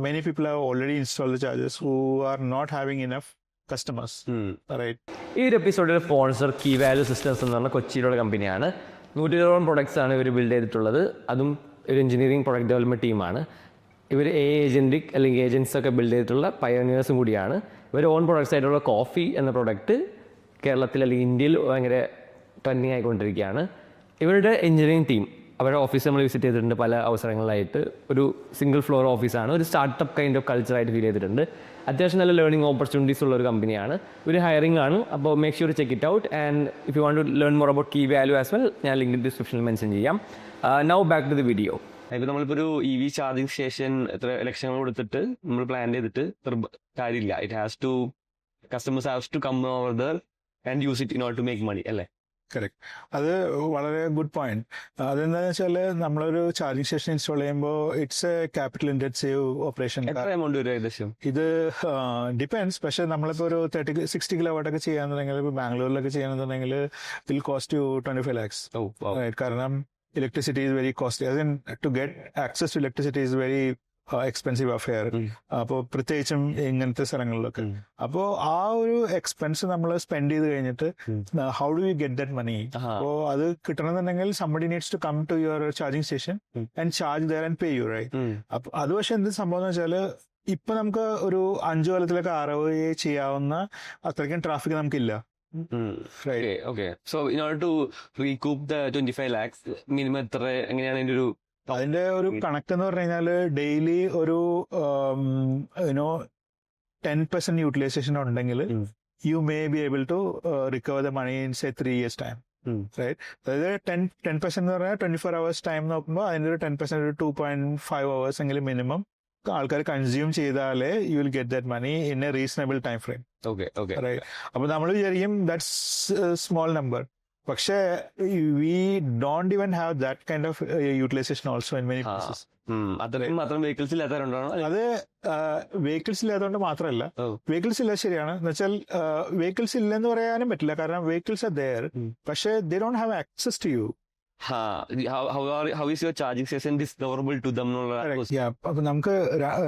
many people have already installed the chargers who are not having enough customers, right? ഈ ഒരു എപ്പിസോഡിലെ സ്പോൺസർ കീ വാല്യൂ സിസ്റ്റംസ് എന്ന് പറഞ്ഞ കൊച്ചിയിലുള്ള കമ്പനിയാണ്. 120 പ്രൊഡക്ട്സ് ആണ് ഇവർ ബിൽഡ് ചെയ്തിട്ടുള്ളത്. അതും ഒരു എഞ്ചിനീയറിംഗ് പ്രൊഡക്റ്റ് ഡെവലപ്മെൻറ്റ് ടീമാണ്. ഇവർ ഏജൻറ്റിക് അല്ലെങ്കിൽ ഏജൻസ് ഒക്കെ ബിൽഡ് ചെയ്തിട്ടുള്ള പയോനിയേഴ്സും കൂടിയാണ്. ഇവർ ഓൺ പ്രൊഡക്ട്സ് ആയിട്ടുള്ള കോഫി എന്ന പ്രൊഡക്റ്റ് കേരളത്തിൽ അല്ലെങ്കിൽ ഇന്ത്യയിൽ ഭയങ്കര ട്രെൻഡിങ് ആയിക്കൊണ്ടിരിക്കുകയാണ്. ഇവരുടെ എഞ്ചിനീയറിംഗ് ടീം, അവരുടെ ഓഫീസ് നമ്മൾ വിസിറ്റ് ചെയ്തിട്ടുണ്ട് പല അവസരങ്ങളിലായിട്ട്. ഒരു സിംഗിൾ ഫ്ലോർ ഓഫീസാണ്, ഒരു സ്റ്റാർട്ടപ്പ് കൈൻഡ് ഓഫ് കൾച്ചറായിട്ട് ഫീൽ ചെയ്തിട്ടുണ്ട്. അത്യാവശ്യം നല്ല ലേണിംഗ് ഓപ്പർച്യൂണിറ്റീസ് ഉള്ള ഒരു കമ്പനിയാണ്. ഒരു ഹയറിംഗ് ആണ്. അപ്പോൾ make sure check it out. And if you want to learn more about key value as well, ഞാൻ ലിങ്ക് ഡിസ്ക്രിപ്ഷനിൽ മെൻഷൻ ചെയ്യാം. Now back to the video. ഇപ്പോൾ നമ്മളിപ്പോൾ ഒരു EV ചാർജിങ് സ്റ്റേഷൻ എത്ര ലക്ഷങ്ങൾ കൊടുത്തിട്ട് നമ്മൾ പ്ലാൻ ചെയ്തിട്ട് കാര്യമില്ല. It has to, customers haves to come over there and use it in order to make money, അല്ലേ? കറക്റ്റ്. അത് വളരെ ഗുഡ് പോയിന്റ്. അതെന്താണെന്ന് വെച്ചാൽ നമ്മളൊരു ചാർജിങ് സ്റ്റേഷൻ ഇൻസ്റ്റാൾ ചെയ്യുമ്പോൾ it's a capital intensive operation. Amount വരും ഏകദേശം? ഇത് ഡിപ്പെൻഡ്സ്. പക്ഷെ നമ്മളിപ്പോൾ ഒരു 30-60 കിലോവാട്ട് ഒക്കെ ചെയ്യാന്നുണ്ടെങ്കിൽ, ഇപ്പോൾ ബാംഗ്ലൂരിലൊക്കെ ചെയ്യാന്നുണ്ടെങ്കിൽ വിൽ കോസ്റ്റ് യു 25 lakhs. കാരണം electricity is very costly. To get access to electricity is very expensive affair. അപ്പോൾ പ്രത്യേകിച്ചും ഇങ്ങനത്തെ സ്ഥലങ്ങളിലൊക്കെ. അപ്പോൾ ആ ഒരു എക്സ്പെൻസ് നമ്മൾ സ്പെൻഡ് ചെയ്ത് കഴിഞ്ഞിട്ട് how do you get that money? അപ്പോൾ അത് കിട്ടണമെന്നുണ്ടെങ്കിൽ somebody needs to come to your charging station and charge there and pay you, right? അപ്പൊ അത് പക്ഷെ എന്ത് സംഭവം എന്ന് വെച്ചാല് ഇപ്പൊ നമുക്ക് ഒരു 5 കൊല്ലത്തിലൊക്കെ ROI ചെയ്യാവുന്ന അത്രയ്ക്കും ട്രാഫിക് നമുക്കില്ല. Right. Okay. So in order to recoup the 25 lakhs, minimum എത്ര എങ്ങനെയാണ് അതിന്റെ ഒരു അതിന്റെ ഒരു കണക്ക് എന്ന് പറഞ്ഞു കഴിഞ്ഞാൽ ഡെയിലി ഒരു യുനോ 10% യൂട്ടിലൈസേഷൻ ഉണ്ടെങ്കിൽ you may be able to recover the money in say 3 years time. Right. അതായത് 10% എന്ന് പറഞ്ഞാൽ 24 hours ടൈം നോക്കുമ്പോൾ അതിന്റെ ഒരു 10% ഒരു 2.5 hours എങ്കിലും മിനിമം ആൾക്കാർ കൺസ്യൂം ചെയ്താലേ you will get that money in a reasonable time frame. Right. അപ്പൊ നമ്മൾ വിചാരിക്കും ദാറ്റ്സ് സ്മോൾ നമ്പർ, പക്ഷേ we don't even have that kind of utilisation also in many places. മാത്രം വെഹിക്കിൾസ് ഇല്ലാത്തവരുണ്ടാണോ? അത് വെഹിക്കിൾസ് ഇല്ലാത്തതുകൊണ്ട് മാത്രമല്ല, വെഹിക്കിൾസ് ഇല്ല ശരിയാണ്. എന്ന് വെച്ചാൽ വെഹിക്കിൾസ് ഇല്ലെന്ന് പറയാനും പറ്റില്ല, കാരണം വെഹിക്കിൾസ് ആർ ദേർ, പക്ഷേ they don't have access to you. How is your charging station discoverable to them? അപ്പൊ നമുക്ക്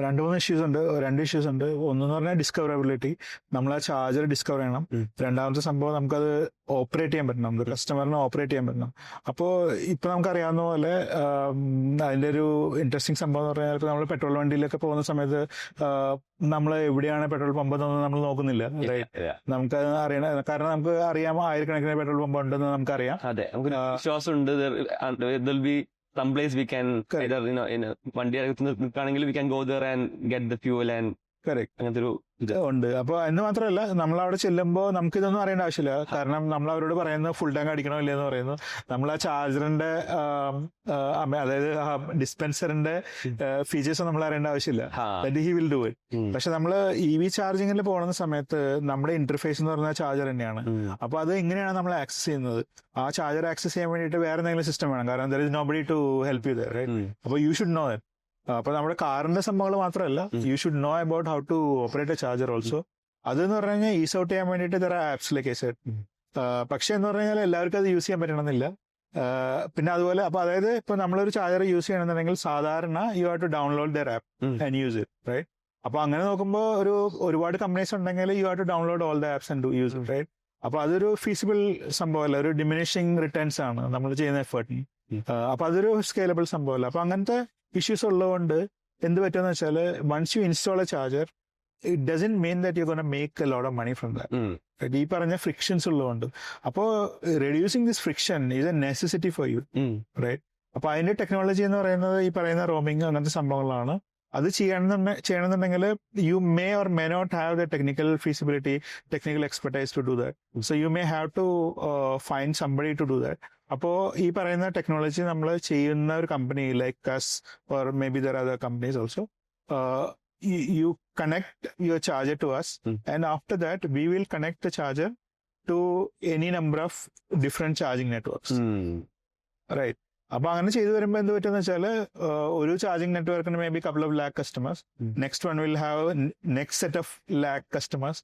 രണ്ട് ഇഷ്യൂസ് ഉണ്ട്. ഒന്നെന്ന് പറഞ്ഞാൽ ഡിസ്കവറബിലിറ്റി, നമ്മൾ ആ ചാർജർ ഡിസ്കവർ ചെയ്യണം. രണ്ടാമത്തെ സംഭവം നമുക്കത് ഓപ്പറേറ്റ് ചെയ്യാൻ പറ്റണം, നമുക്ക് കസ്റ്റമറിനെ ഓപ്പറേറ്റ് ചെയ്യാൻ പറ്റണം. അപ്പോൾ ഇപ്പൊ നമുക്കറിയാവുന്ന പോലെ അതിന്റെ ഒരു ഇൻട്രസ്റ്റിംഗ് സംഭവം എന്ന് പറഞ്ഞാൽ ഇപ്പൊ നമ്മൾ പെട്രോൾ വണ്ടിയിലൊക്കെ പോകുന്ന സമയത്ത് നമ്മൾ എവിടെയാണ് പെട്രോൾ പമ്പ് എന്നൊന്നും നമ്മൾ നോക്കുന്നില്ല. നമുക്ക് അറിയണം, കാരണം നമുക്ക് അറിയാം ആയിരക്കണക്കിന് പെട്രോൾ പമ്പ് ഉണ്ടെന്ന് നമുക്കറിയാം. അതെ, നമുക്ക് വിശ്വാസമുണ്ട്. Some place we can either വണ്ടി നിൽക്കുകയാണെങ്കിൽ we can go there and get the fuel and correct അങ്ങനത്തെ ഒരു ഉണ്ട്. അപ്പൊ എന്ന് മാത്രമല്ല, നമ്മൾ അവിടെ ചെല്ലുമ്പോൾ നമുക്ക് ഇതൊന്നും അറിയേണ്ട ആവശ്യമില്ല, കാരണം നമ്മൾ അവരോട് പറയുന്നത് ഫുൾ ടാങ്ക് അടിക്കണോ ഇല്ലെന്ന് പറയുന്നു. നമ്മൾ ആ ചാർജറിന്റെ അതായത് ഡിസ്പെൻസറിന്റെ ഫീച്ചേഴ്സ് നമ്മൾ അറിയേണ്ട ആവശ്യമില്ല, that he will do it. പക്ഷെ നമ്മൾ EV ചാർജിങ്ങിൽ പോകുന്ന സമയത്ത് നമ്മുടെ ഇന്റർഫേസ് എന്ന് പറഞ്ഞാൽ ചാർജർ തന്നെയാണ്. അപ്പൊ അത് എങ്ങനെയാണ് നമ്മൾ ആക്സസ് ചെയ്യുന്നത്? ആ ചാർജർ ആക്സസ് ചെയ്യാൻ വേണ്ടിയിട്ട് വേറെ എന്തെങ്കിലും സിസ്റ്റം വേണം, കാരണം there is nobody to help you there, right? അപ്പൊ യു ഷുഡ് നോ ദാറ്റ്. അപ്പൊ നമ്മുടെ കാറിന്റെ സംഭവങ്ങൾ മാത്രമല്ല, you should know about how to operate a charger also. അതെന്ന് പറഞ്ഞു കഴിഞ്ഞാൽ ഈസ് ഔട്ട് ചെയ്യാൻ വേണ്ടിയിട്ട് തര ആപ്സ് ലൈക്ക് ഐ സെഡ്. പക്ഷെ എന്ന് പറഞ്ഞു കഴിഞ്ഞാൽ എല്ലാവർക്കും അത് യൂസ് ചെയ്യാൻ പറ്റണമെന്നില്ല. പിന്നെ അതുപോലെ അപ്പൊ അതായത് ഇപ്പൊ നമ്മളൊരു ചാർജർ യൂസ് ചെയ്യണമെന്നുണ്ടെങ്കിൽ സാധാരണ you have to download their app and use it, right? അപ്പൊ അങ്ങനെ നോക്കുമ്പോൾ ഒരുപാട് കമ്പനീസ് ഉണ്ടെങ്കിൽ you have to download all the apps and use it, right? അപ്പൊ അതൊരു ഫീസിബിൾ സംഭവമല്ല, ഒരു ഡിമിനിഷിങ് റിട്ടേൺസ് ആണ് നമ്മൾ ചെയ്യുന്ന എഫേർട്ടിന്. അപ്പൊ അതൊരു സ്കേലബിൾ സംഭവമല്ല. അപ്പൊ അങ്ങനത്തെ ഇഷ്യൂസ് ഉള്ളതുകൊണ്ട് എന്ത് പറ്റുമെന്ന് വെച്ചാൽ, once you install a charger, it doesn't mean that you gonna make a lot of money from that. ഈ പറഞ്ഞ ഫ്രിക്ഷൻസ് ഉള്ളതുകൊണ്ട്, അപ്പോ reducing this friction is a necessity for you, right? അപ്പൊ അതിന്റെ ടെക്നോളജി എന്ന് പറയുന്നത് ഈ പറയുന്ന റോമിങ് അങ്ങനത്തെ സംഭവങ്ങളാണ്. അത് ചെയ്യണമെന്നുണ്ടെങ്കിൽ you may or may not have the technical feasibility, technical expertise to do that. So you may have to find somebody to do that. അപ്പോ ഈ പറയുന്ന ടെക്നോളജി നമ്മൾ ചെയ്യുന്ന ഒരു company like us or may be the other companies also, you connect your charger to us and after that we will connect the charger to any number of different charging networks, right? അപ്പൊ അങ്ങനെ ചെയ്തു വരുമ്പോൾ എന്ത് പറ്റുമെന്ന് വെച്ചാൽ, ഒരു charging നെറ്റ്വർക്കിന് may be couple of lakh customers, next one will have next set of lakh customers.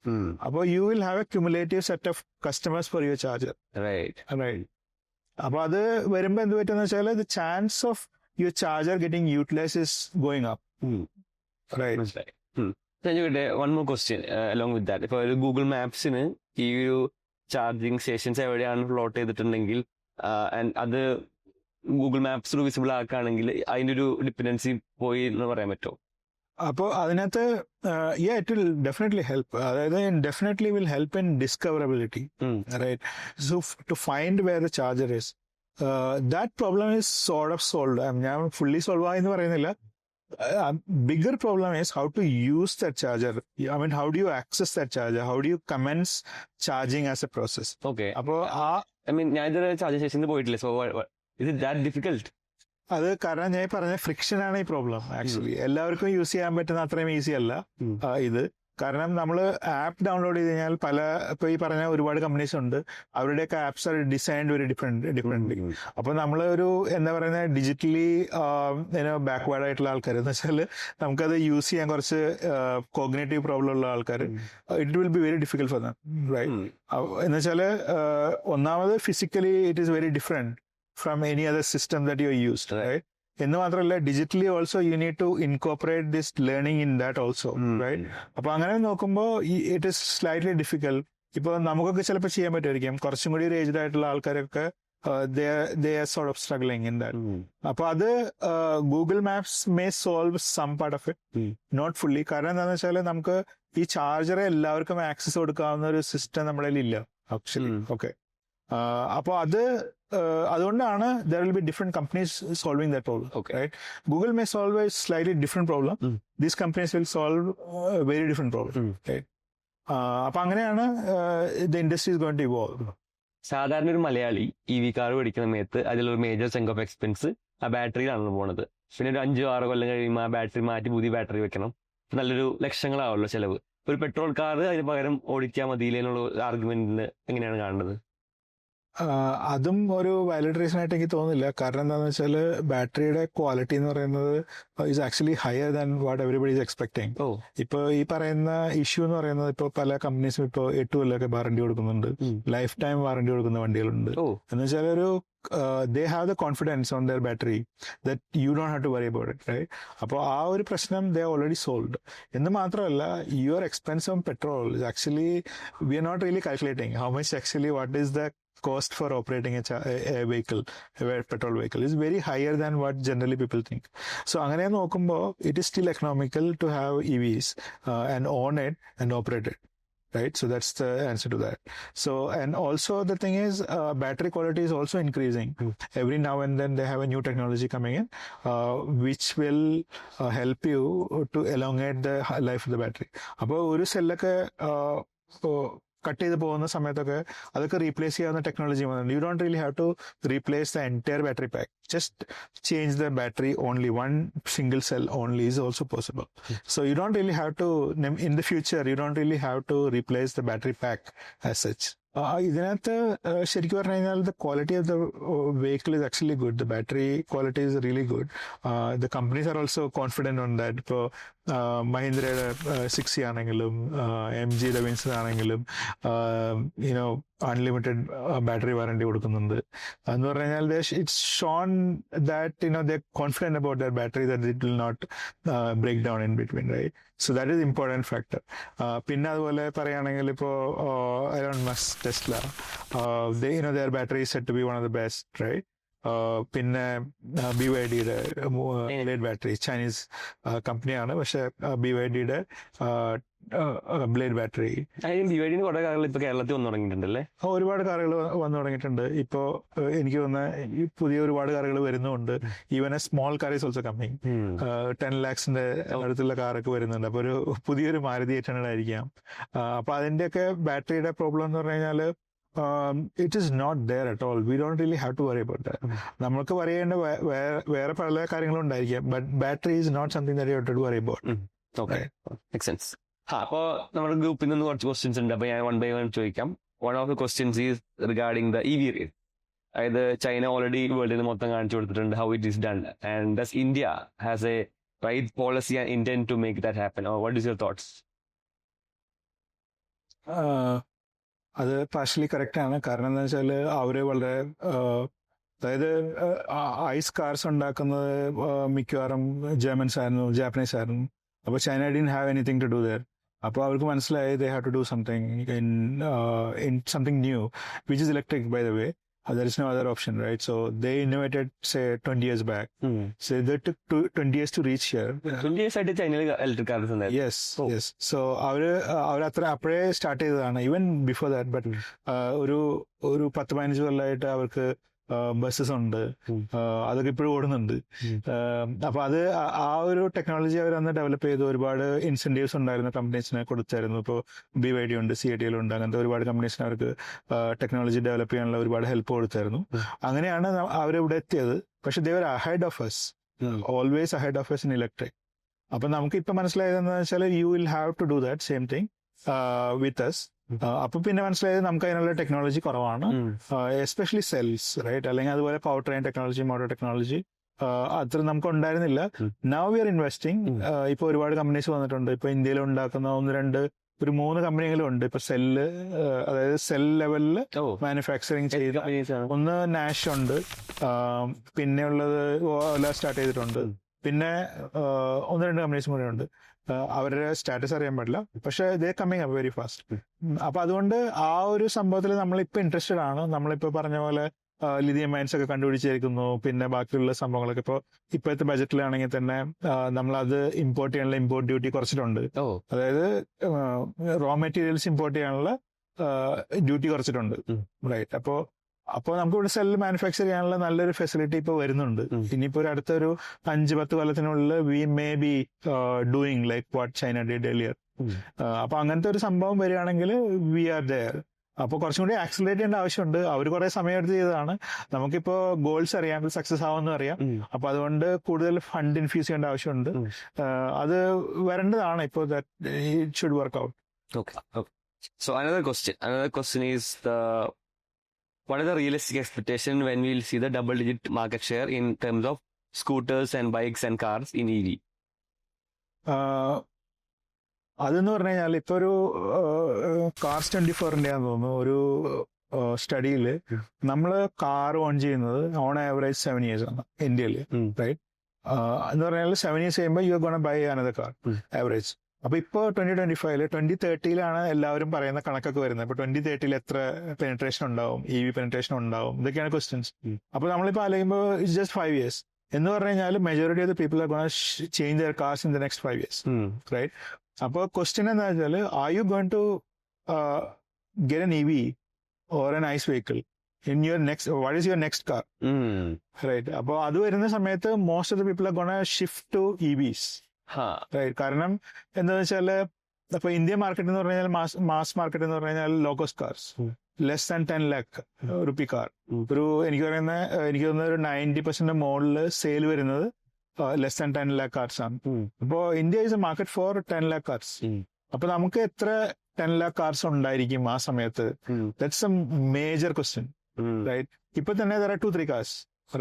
അപ്പോൾ you will have a cumulative set of customers for your charger, right? അപ്പൊ അത് വരുമ്പോ എന്ത് പറ്റുന്ന വെച്ചാൽ, the chance of your charger getting utilise is going up, right? One more question along with that. ഇപ്പൊ ഒരു Google മാപ്സിന് ഈ ഒരു ചാർജിങ് സ്റ്റേഷൻസ് എവിടെയാണ് പ്ലോട്ട് ചെയ്തിട്ടുണ്ടെങ്കിൽ അത് ഗൂഗിൾ മാപ്സ് വിസിബിൾ ആക്കുകയാണെങ്കിൽ അതിന്റെ ഒരു ഡിപ്പെൻഡൻസി പോയി എന്ന് പറയാൻ പറ്റുമോ? അപ്പോൾ അതിനകത്ത് ഇറ്റ് വിൽ ഡെഫിനറ്റ്ലി ഹെൽപ്പ്. അതായത് definitely will help in discoverability, right? So to find where the charger is, that problem is sort of solve. ഞാൻ ഫുള്ളി സോൾവ് ആയെന്ന് പറയുന്നില്ല. Bigger problem is how to use that charger. I mean, how do you access that charger? How do you commence charging as a process? Okay. അപ്പോൾ ഞാൻ ഇതുവരെ charging സ്റ്റേഷനിൽ പോയിട്ടില്ല. So is it that difficult? അത് കാരണം ഞാൻ പറഞ്ഞ friction ആണ് ഈ പ്രോബ്ലം. ആക്ച്വലി എല്ലാവർക്കും യൂസ് ചെയ്യാൻ പറ്റുന്ന അത്രയും ഈസി അല്ല ഇത്. കാരണം നമ്മൾ ആപ്പ് ഡൗൺലോഡ് ചെയ്ത് കഴിഞ്ഞാൽ ഇപ്പൊ ഈ പറഞ്ഞ ഒരുപാട് കമ്പനീസ് ഉണ്ട്, അവരുടെയൊക്കെ apps are designed very different. അപ്പൊ നമ്മൾ ഒരു എന്താ പറയുന്ന ഡിജിറ്റലി ബാക്ക്വേർഡ് ആയിട്ടുള്ള ആൾക്കാർ എന്ന് വെച്ചാൽ നമുക്കത് യൂസ് ചെയ്യാൻ കുറച്ച് കോഗ്നേറ്റീവ് പ്രോബ്ലം ഉള്ള ആൾക്കാർ, it will be very difficult for them, right? എന്ന് വെച്ചാല് ഒന്നാമത് physically it is very different from any other system that you used, right? എന്ന് മാത്രമല്ല, digitally also you need to incorporate this learning in that also, right? അപ്പൊ അങ്ങനെ നോക്കുമ്പോൾ it is slightly difficult. ഇപ്പൊ നമുക്കൊക്കെ ചിലപ്പോൾ ചെയ്യാൻ പറ്റുമായിരിക്കും, കുറച്ചും കൂടി ഒരു ഏജ്ഡ് ആയിട്ടുള്ള ആൾക്കാരൊക്കെ they are sort of struggling in that. അപ്പൊ അത് Google Maps may solve some part of it, not fully. കാരണം എന്താണെന്ന് വെച്ചാൽ നമുക്ക് ഈ ചാർജറെ എല്ലാവർക്കും ആക്സസ് കൊടുക്കാവുന്ന ഒരു സിസ്റ്റം നമ്മുടെ കയ്യിൽ ഇല്ല. ആക്ച്വലി. ഓക്കെ, അപ്പോൾ അതുകൊണ്ടാണ് there will be different companies solving that problem. Okay. Right? Google may solve a slightly different problem. These companies will solve a very different problem. Right? അപ്പൊ അങ്ങനെയാണ് the industry is going to evolve. സാധാരണ ഒരു Malayali EV car മേടിക്കുന്ന സമയത്ത് അതിലൊരു major chunk of expense ആ ബാറ്ററിയിലാണ് പോണത്. പിന്നെ ഒരു 5-6 കൊല്ലം കഴിയുമ്പോൾ ആ ബാറ്ററി മാറ്റി പുതിയ ബാറ്ററി വെക്കണം. നല്ലൊരു ലക്ഷങ്ങളാവുമല്ലോ ചെലവ്. ഒരു പെട്രോൾ കാർ അതിന് പകരം ഓടിക്കാൻ മതിയില്ലേ എന്നുള്ള ആർഗ്യുമെന്റിന് എങ്ങനെയാണ് കാണുന്നത്? അതും ഒരു വാലിഡ് റീസൺ ആയിട്ട് എനിക്ക് തോന്നുന്നില്ല. കാരണം എന്താണെന്ന് വെച്ചാൽ ബാറ്ററിയുടെ ക്വാളിറ്റി എന്ന് പറയുന്നത് is actually higher than what everybody is expecting. ഇപ്പോൾ ഈ പറയുന്ന ഇഷ്യൂ എന്ന് പറയുന്നത് ഇപ്പോൾ പല കമ്പനീസും ഇപ്പോൾ 8 കൊല്ലമൊക്കെ വാറണ്ടി കൊടുക്കുന്നുണ്ട്, ലൈഫ് ടൈം വാറണ്ടി കൊടുക്കുന്ന വണ്ടികളുണ്ട്. എന്ന് വെച്ചാൽ ഒരു they have the confidence on their battery that you don't have to worry about it, right? അപ്പോൾ ആ ഒരു പ്രശ്നം they already solved. എന്ന് മാത്രമല്ല, your expense on petrol is actually, we are not really calculating how much actually, what is the cost for operating a vehicle, a petrol vehicle is very higher than what generally people think. So അങ്ങനെ നോക്കുമ്പോൾ it is still economical to have EVs and own it and operate it. Right, so that's the answer to that. So, and also the thing is, battery quality is also increasing. Every now and then they have a new technology coming in, which will help you to elongate the life of the battery. അപ്പോൾ ഒരു സെല്ലൊക്കെ cut ചെയ്ത് പോകുന്ന സമയത്തൊക്കെ അതൊക്കെ replace ചെയ്യാവുന്ന technology വന്നിട്ടുണ്ട്. You don't really have to replace the entire battery pack. Just change the battery only, one single cell only is also possible. So you don't really have to, in the future you don't really have to replace the battery pack as such. ഇതിനകത്ത് ശരിക്കും പറഞ്ഞു കഴിഞ്ഞാൽ the quality of the vehicle is actually good. The battery quality is really good. The companies are also confident on that. ഇപ്പോൾ മഹീന്ദ്രയുടെ 6C ആണെങ്കിലും MGയുടെ വിൻസൺ ആണെങ്കിലും you know unlimited battery warranty കൊടുക്കുന്നുണ്ട്. എന്ന് പറഞ്ഞു കഴിഞ്ഞാൽ it's shown that the confident about their battery that it will not break down in between, right? So that is important factor. പിന്നെ അതുപോലെ പറയുകയാണെങ്കിൽ ഇപ്പോൾ Elon Musk, Tesla, their battery is said to be one of the best, right? പിന്നെ BYDയുടെ blade battery, Chinese കമ്പനിയാണ്, പക്ഷെ BYDയുടെ blade battery. കുറെ കാറുകൾ ഇപ്പൊ കേരളത്തിൽ വന്നു തുടങ്ങിയിട്ടുണ്ടല്ലേ? ഒരുപാട് കാറുകൾ വന്നു തുടങ്ങിയിട്ടുണ്ട്. ഇപ്പോ എനിക്ക് തോന്നുന്ന പുതിയ ഒരുപാട് കാറുകൾ വരുന്നുണ്ട്. Even A small car is also coming. 10 lakhsന്റെ അടുത്തുള്ള കാറൊക്കെ വരുന്നുണ്ട്. അപ്പൊ ഒരു പുതിയൊരു മാരുതി 800 ആയിരിക്കാം. അപ്പൊ അതിന്റെയൊക്കെ ബാറ്ററിയുടെ പ്രോബ്ലം എന്ന് പറഞ്ഞു കഴിഞ്ഞാല് it is not there at all. We don't really have to worry about that. നമുക്ക് പറയേണ്ട വേറെ പല കാര്യങ്ങളും ഉണ്ടായിരിക്കാം, but battery is not something that you have to worry about. Okay, makes sense. അപ്പോൾ നമ്മുടെ ഗ്രൂപ്പിൽ നിന്ന് കുറച്ച് ക്വസ്റ്റ്യൻസ് ഉണ്ട്. അപ്പോൾ ഞാൻ 1 by 1 ചോദിക്കാം. One of the questions is regarding the EV race. അതായത് ചൈന ഓൾറെഡി വേൾഡിന് മൊത്തം കാണിച്ചു കൊടുത്തിട്ടുണ്ട് how it is done, and thus India has a right policy and intent to make that happen. Or what is your thoughts? അത് partially correct ആണ്. കാരണം എന്താ വെച്ചാൽ അവര് വളരെ അതായത് ഐസ് കാർസ് ഉണ്ടാക്കുന്നത് മിക്കവാറും ജർമൻസ് ആയിരുന്നു, ജാപ്പനീസ് ആയിരുന്നു. അപ്പോൾ China didn't have anything to do there. അപ്പോൾ അവർക്ക് മനസ്സിലായി they have to do something in something new, which is electric, by the way. There is no other option, right? So they innovated, say, 20 years back. So they took 20 years to reach here. 20 years ആയിട്ട് ചൈനയിൽ electric cars ഉണ്ടായിരുന്നു. Yes. So അവർ അത്ര അപ്പോഴേ start ചെയ്തതാണ്, even before that. But ഒരു 10-15 കൊല്ലമായിട്ട് അവർക്ക് buses ഉണ്ട്, അതൊക്കെ ഇപ്പോഴും ഓടുന്നുണ്ട്. അപ്പൊ അത് ആ ഒരു ടെക്നോളജി അവർ അന്ന് ഡെവലപ്പ് ചെയ്തു. ഒരുപാട് ഇൻസെന്റീവ്സ് ഉണ്ടായിരുന്നു, കമ്പനീസിനെ കൊടുത്തായിരുന്നു. ഇപ്പോൾ BYD ഉണ്ട്, CATL ഉണ്ട്, അങ്ങനത്തെ ഒരുപാട് കമ്പനീസിന് അവർക്ക് ടെക്നോളജി ഡെവലപ്പ് ചെയ്യാനുള്ള ഒരുപാട് ഹെൽപ്പ് കൊടുത്തായിരുന്നു. അങ്ങനെയാണ് അവരിവിടെ എത്തിയത്. പക്ഷെ they were ahead of us, always ahead of us in electric. അപ്പൊ നമുക്ക് ഇപ്പൊ മനസ്സിലായത് എന്താണെന്ന് വെച്ചാൽ you will have to do that same thing with us. അപ്പൊ പിന്നെ മനസ്സിലായത് നമുക്ക് അതിനുള്ള ടെക്നോളജി കുറവാണ്, എസ്പെഷ്യലി സെൽസ്, റൈറ്റ്? അല്ലെങ്കിൽ അതുപോലെ power train technology, motor technology അത്ര നമുക്ക് ഉണ്ടായിരുന്നില്ല. Now we are investing. ഇപ്പൊ ഒരുപാട് കമ്പനീസ് വന്നിട്ടുണ്ട്. ഇപ്പൊ ഇന്ത്യയിൽ ഉണ്ടാക്കുന്ന 3 കമ്പനികളും ഉണ്ട് ഇപ്പൊ സെല്ല്, അതായത് സെൽ ലെവലില് മാനുഫാക്ചറിങ് ചെയ്ത. ഒന്ന് നാഷ് ഉണ്ട്, പിന്നെ ഉള്ളത് ഓല സ്റ്റാർട്ട് ചെയ്തിട്ടുണ്ട്, പിന്നെ 1-2 കമ്പനീസും കൂടെ ഉണ്ട്. അവരുടെ സ്റ്റാറ്റസ് അറിയാൻ പാടില്ല, പക്ഷെ ദേ കമ്മിങ് അപ്പ് വെരി ഫാസ്റ്റ്. അപ്പൊ അതുകൊണ്ട് ആ ഒരു സംഭവത്തിൽ നമ്മളിപ്പോ ഇൻട്രസ്റ്റഡ് ആണ്. നമ്മളിപ്പോ പറഞ്ഞ പോലെ ലിഥിയം മൈൻസ് ഒക്കെ കണ്ടുപിടിച്ചിരിക്കുന്നു. പിന്നെ ബാക്കിയുള്ള സംഭവങ്ങളൊക്കെ ഇപ്പോഴത്തെ ബജറ്റിലാണെങ്കിൽ തന്നെ നമ്മളത് ഇമ്പോർട്ട് ചെയ്യാനുള്ള ഇമ്പോർട്ട് ഡ്യൂട്ടി കുറച്ചിട്ടുണ്ട്. അതായത് റോ മെറ്റീരിയൽസ് ഇമ്പോർട്ട് ചെയ്യാനുള്ള ഡ്യൂട്ടി കുറച്ചിട്ടുണ്ട്, റൈറ്റ്? അപ്പോൾ നമുക്ക് ഇവിടെ സെൽ മാനുഫാക്ചർ ചെയ്യാനുള്ള നല്ലൊരു ഫെസിലിറ്റി ഇപ്പോൾ വരുന്നുണ്ട്. ഇനിയിപ്പോ ഒരു അടുത്തൊരു 5-10 കൊല്ലത്തിനുള്ളിൽ we may be doing like what China did earlier. അപ്പൊ അങ്ങനത്തെ ഒരു സംഭവം വരികയാണെങ്കിൽ വി ആർ ദെയർ. അപ്പൊ കുറച്ചും കൂടി ആക്സിലറേറ്റ് ചെയ്യേണ്ട ആവശ്യമുണ്ട്. അവർ കുറെ സമയം എടുത്ത് ചെയ്തതാണ്. നമുക്കിപ്പോ ഗോൾസ് അറിയാം, സക്സസ് ആവുമെന്ന് അറിയാം. അപ്പൊ അതുകൊണ്ട് കൂടുതൽ ഫണ്ട് ഇൻഫ്യൂസ് ചെയ്യേണ്ട ആവശ്യമുണ്ട്. അത് വരേണ്ടതാണ്. ഇപ്പോ it should work out. Okay. So another question is what are the realistic expectation when we'll see the double-digit market share in terms of scooters and bikes and cars in EV? അതെന്ന് പറഞ്ഞു കഴിഞ്ഞാൽ ഇപ്പൊ ഒരു cars 24 തോന്നുന്നു ഒരു സ്റ്റഡിയില് നമ്മള് car on ചെയ്യുന്നത് on average 7 years ആണ് ഇന്ത്യയിൽ, റൈറ്റ്? എന്ന് പറഞ്ഞാൽ 7 years കഴിയുമ്പോൾ you gonna buy another car average. അപ്പൊ ഇപ്പൊ 2025 2030 എല്ലാവരും പറയുന്ന കണക്കൊക്കെ വരുന്നത്. ഇപ്പൊ 2030 എത്ര പെനിട്രേഷൻ ഉണ്ടാവും, EV പെനിട്രേഷൻ ഉണ്ടാവും, ഇതൊക്കെയാണ് ക്വസ്റ്റ്യൻസ്. അപ്പൊ നമ്മളിപ്പോ ആലോചിക്കുമ്പോൾ ഇറ്റ്സ് ജസ്റ്റ് 5 years എന്ന് പറഞ്ഞു കഴിഞ്ഞാൽ majority of the people are gonna change their cars in the next 5 years, right? അപ്പൊ ക്വസ്റ്റ്യൻ എന്താ വെച്ചാൽ, are you going to get an EV or an ICE vehicle in your next, what is your next car, right? അപ്പൊ അത് വരുന്ന സമയത്ത് most of the people are gonna shift to EVs, right? കാരണം എന്താന്ന് വെച്ചാല് ഇപ്പൊ ഇന്ത്യൻ മാർക്കറ്റ് എന്ന് പറഞ്ഞു കഴിഞ്ഞാൽ മാസ് മാർക്കറ്റ് എന്ന് പറഞ്ഞു കഴിഞ്ഞാൽ low cost cars less than 10 lakh rupee car. എനിക്ക് തോന്നുന്ന ഒരു 90% മുകളിൽ സെയിൽ വരുന്നത് ലെസ് ദാൻ 10 lakh കാർസ് ആണ്. അപ്പോ India is a market for 10 lakh cars. അപ്പൊ നമുക്ക് എത്ര 10 lakh കാർസ് ഉണ്ടായിരിക്കും ആ സമയത്ത്? That's a major question, right? ഇപ്പൊ തന്നെ there are 2-3 cars,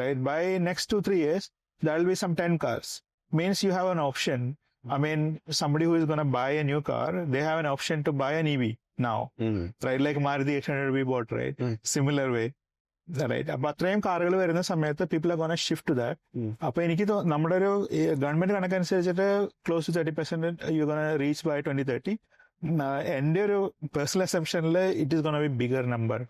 right? By next 2-3 years there will be some 10 cars. Means you have an option. I mean, somebody who is going to buy a new car, they have an option to buy an EV now, right? Like Maruti 800 we bought, right? Similar way, right? അപ്പൊ അത്രയും കാറുകൾ വരുന്ന സമയത്ത് people are gonna shift to that. അപ്പൊ എനിക്ക് നമ്മുടെ ഒരു government കണക്കനുസരിച്ചിട്ട് close to 30% you gonna reach by 2030. എന്റെ ഒരു പേഴ്സണൽ അസംഷനിൽ it is gonna be bigger number.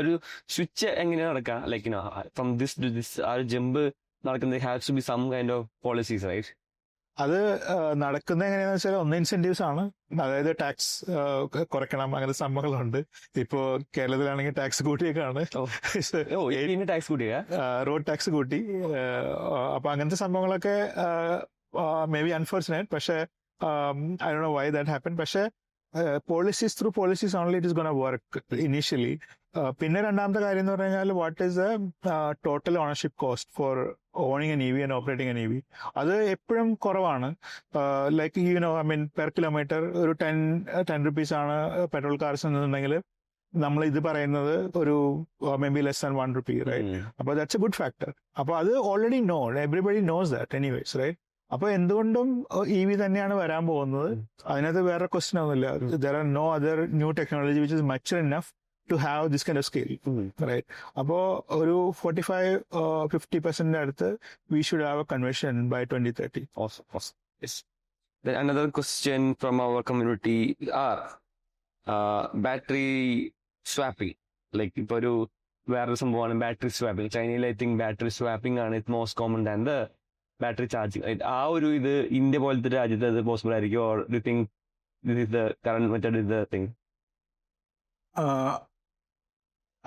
ഒരു സ്വിച്ച് എങ്ങനെ നടക്കാം? Like from this to this ആ ഒരു ജമ്പ് നടക്കുന്നത് has to be some kind of policies, right? അത് നടക്കുന്നത് എങ്ങനെയാന്ന് വെച്ചാൽ ഒന്ന് ഇൻസെന്റീവ്സ് ആണ്. അതായത് ടാക്സ് കുറയ്ക്കണം, അങ്ങനെ സംഭവങ്ങളുണ്ട്. ഇപ്പോ കേരളത്തിലാണെങ്കിൽ ടാക്സ് കൂട്ടിയൊക്കെയാണ്, ടാക്സ് കൂട്ടിയ റോഡ് ടാക്സ് കൂട്ടി. അപ്പൊ അങ്ങനത്തെ സംഭവങ്ങളൊക്കെ മേ ബി അൺഫോർച്ചുനേറ്റ്, പക്ഷെ I don't know why that happen. പക്ഷെ policies through policies only it is gonna work initially. പിന്നെ രണ്ടാമത്തെ കാര്യം എന്ന് പറഞ്ഞു കഴിഞ്ഞാൽ what is the total ownership cost for owning an EV and operating an EV? അത് എപ്പോഴും കുറവാണ്. Like I mean per kilometre ഒരു 10 rupees ആണ് പെട്രോൾ കാർസ് എന്നുണ്ടെങ്കിൽ നമ്മൾ ഇത് പറയുന്നത് ഒരു may be less than 1 rupee, right? അപ്പൊ ദാറ്റ്സ് എ ഗുഡ് ഫാക്ടർ. അപ്പൊ അത് already everybody knows that anyways, right? അപ്പൊ എന്തുകൊണ്ടും EV തന്നെയാണ് വരാൻ പോകുന്നത്. അതിനകത്ത് വേറെ ക്വസ്റ്റ്യൻ ഒന്നുമില്ല. There are no other new technology which is mature enough to have this kind of scale, right? അപ്പോ ഒരു 45-50% അടുത്ത് we should have a conversion by 2030. Awesome. Yes. Then another question from our community are battery swapping. Like ഇപ്പൊ ഒരു വേറൊരു സംഭവമാണ് battery swapping. ചൈനയിൽ I think battery swapping ആണ് it most common than the battery charging. ആ ഒരു ഇത് India പോലത്തെ രാജ്യത്ത് അത് പോസിബിൾ ആയിരിക്കും? Or do think this is the current method is the thing?